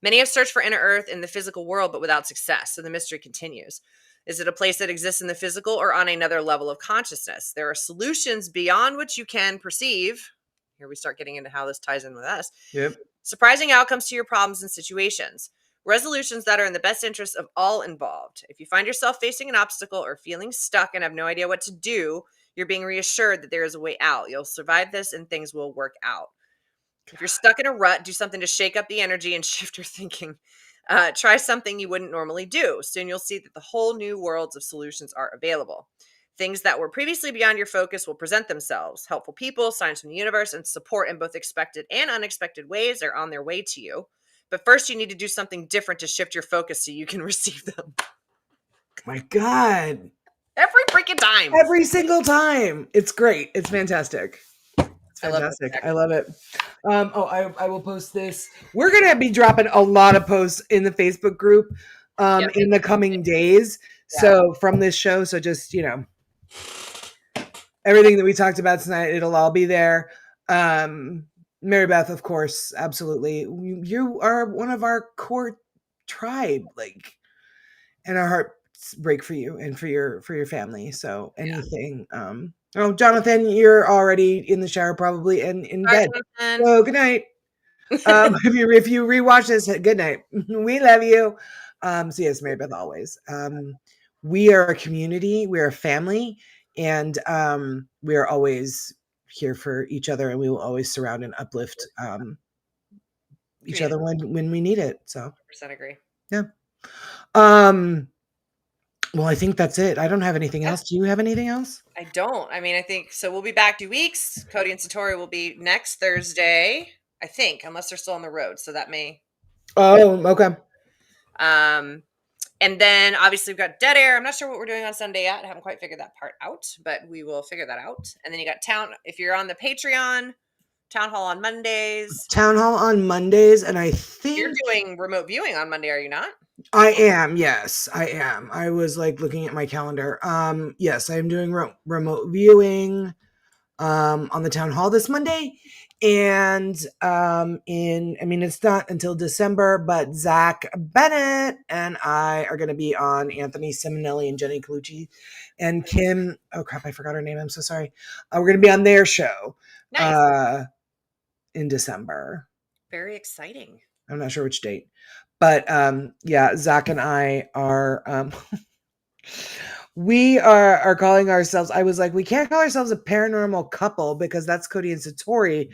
Many have searched for inner Earth in the physical world, but without success, so the mystery continues. Is it a place that exists in the physical or on another level of consciousness? There are solutions beyond what you can perceive. Here we start getting into how this ties in with us. Yep. Surprising outcomes to your problems and situations. Resolutions that are in the best interest of all involved. If you find yourself facing an obstacle or feeling stuck and have no idea what to do, you're being reassured that there is a way out. You'll survive this and things will work out. If you're stuck in a rut, do something to shake up the energy and shift your thinking. Try something you wouldn't normally do. Soon you'll see that the whole new worlds of solutions are available. Things that were previously beyond your focus will present themselves. Helpful people, signs from the universe, and support in both expected and unexpected ways are on their way to you. But first, you need to do something different to shift your focus so you can receive them. My God. Every freaking time. Every single time. It's great. It's fantastic. It's I love fantastic. it. I love it. I will post this. We're going to be dropping a lot of posts in the Facebook group in the coming days. Yeah. So from this show, so just, everything that we talked about tonight, it'll all be there. Mary Beth, of course, absolutely. You are one of our core tribe, and our hearts break for you and for your family. So anything. Oh, Jonathan, you're already in the shower probably and in bed. So good night. If you rewatch this, good night. We love you. So yes, Mary Beth, always. We are a community, we're a family, and we are always here for each other, and we will always surround and uplift each other when we need it. So 100% agree. Yeah. Well, I think that's it. I don't have anything else. Do you have anything else? I don't. I mean, I think so. We'll be back 2 weeks. Cody and Satori will be next Thursday, I think, unless they're still on the road. So that may. Oh, okay. And then obviously we've got Dead Air. I'm not sure what we're doing on Sunday yet. I haven't quite figured that part out, but we will figure that out. And then you got if you're on the Patreon, Town Hall on Mondays. Town Hall on Mondays, and I think you're doing remote viewing on Monday, are you not? I am. Yes, I am. I was looking at my calendar. Yes, I am doing remote viewing on the Town Hall this Monday. And it's not until December, but Zach Bennett and I are going to be on Anthony Simonelli and Jenny Colucci and Kim. Oh crap, I forgot her name. I'm so sorry. We're going to be on their show in December. Very exciting. I'm not sure which date, but yeah, Zach and I are we are calling ourselves, I was like, we can't call ourselves a paranormal couple because that's Cody and Satori,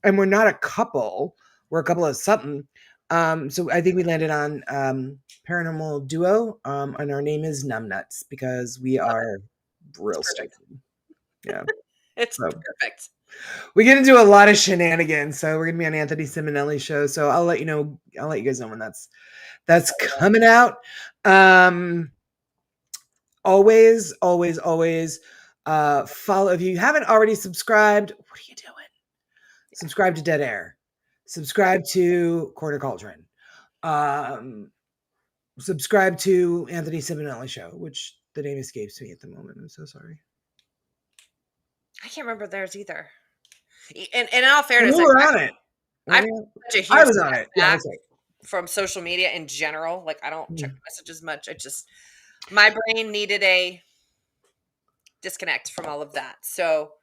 and we're not a couple. We're a couple of something. So I think we landed on paranormal duo, and our name is Numbnuts because we are real stupid. Yeah. It's perfect. We get into a lot of shenanigans, so we're gonna be on Anthony Simonelli's show. So I'll let you guys know when that's coming out. Always follow. If you haven't already subscribed, what are you doing? Subscribe to Dead Air. Subscribe to Quarter Cauldron. Subscribe to Anthony Simonelli show, which the name escapes me at the moment. I'm so sorry. I can't remember theirs either. And in all fairness, we were on it. I was on it. Yeah, that's right. From social media in general, I don't check messages much. My brain needed a disconnect from all of that. So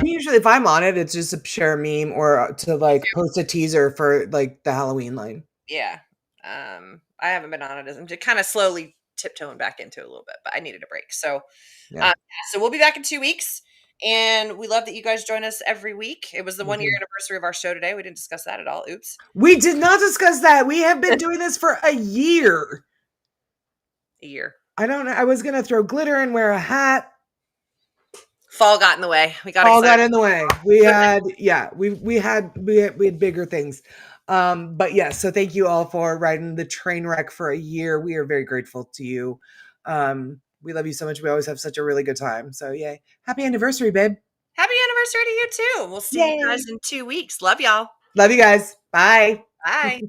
Usually, if I'm on it, it's just to share a meme or to like post a teaser for like the Halloween line. Yeah. I haven't been on it. I'm just kind of slowly tiptoeing back into it a little bit, but I needed a break. Yeah, So we'll be back in 2 weeks. And we love that you guys join us every week. It was the we 1 year do. anniversary of our show today. We didn't discuss that at all. Oops. We did not discuss that. We have been doing this for a year. A year. I don't know. I was gonna throw glitter and wear a hat. Fall got in the way. We got All excited. got in the way. We had, yeah, we had bigger things. But yeah, so thank you all for riding the train wreck for a year. We are very grateful to you. We love you so much. We always have such a really good time. So yay. Happy anniversary, babe. Happy anniversary to you too. We'll see you Yay. guys in 2 weeks. Love y'all. Love you guys. Bye. Bye.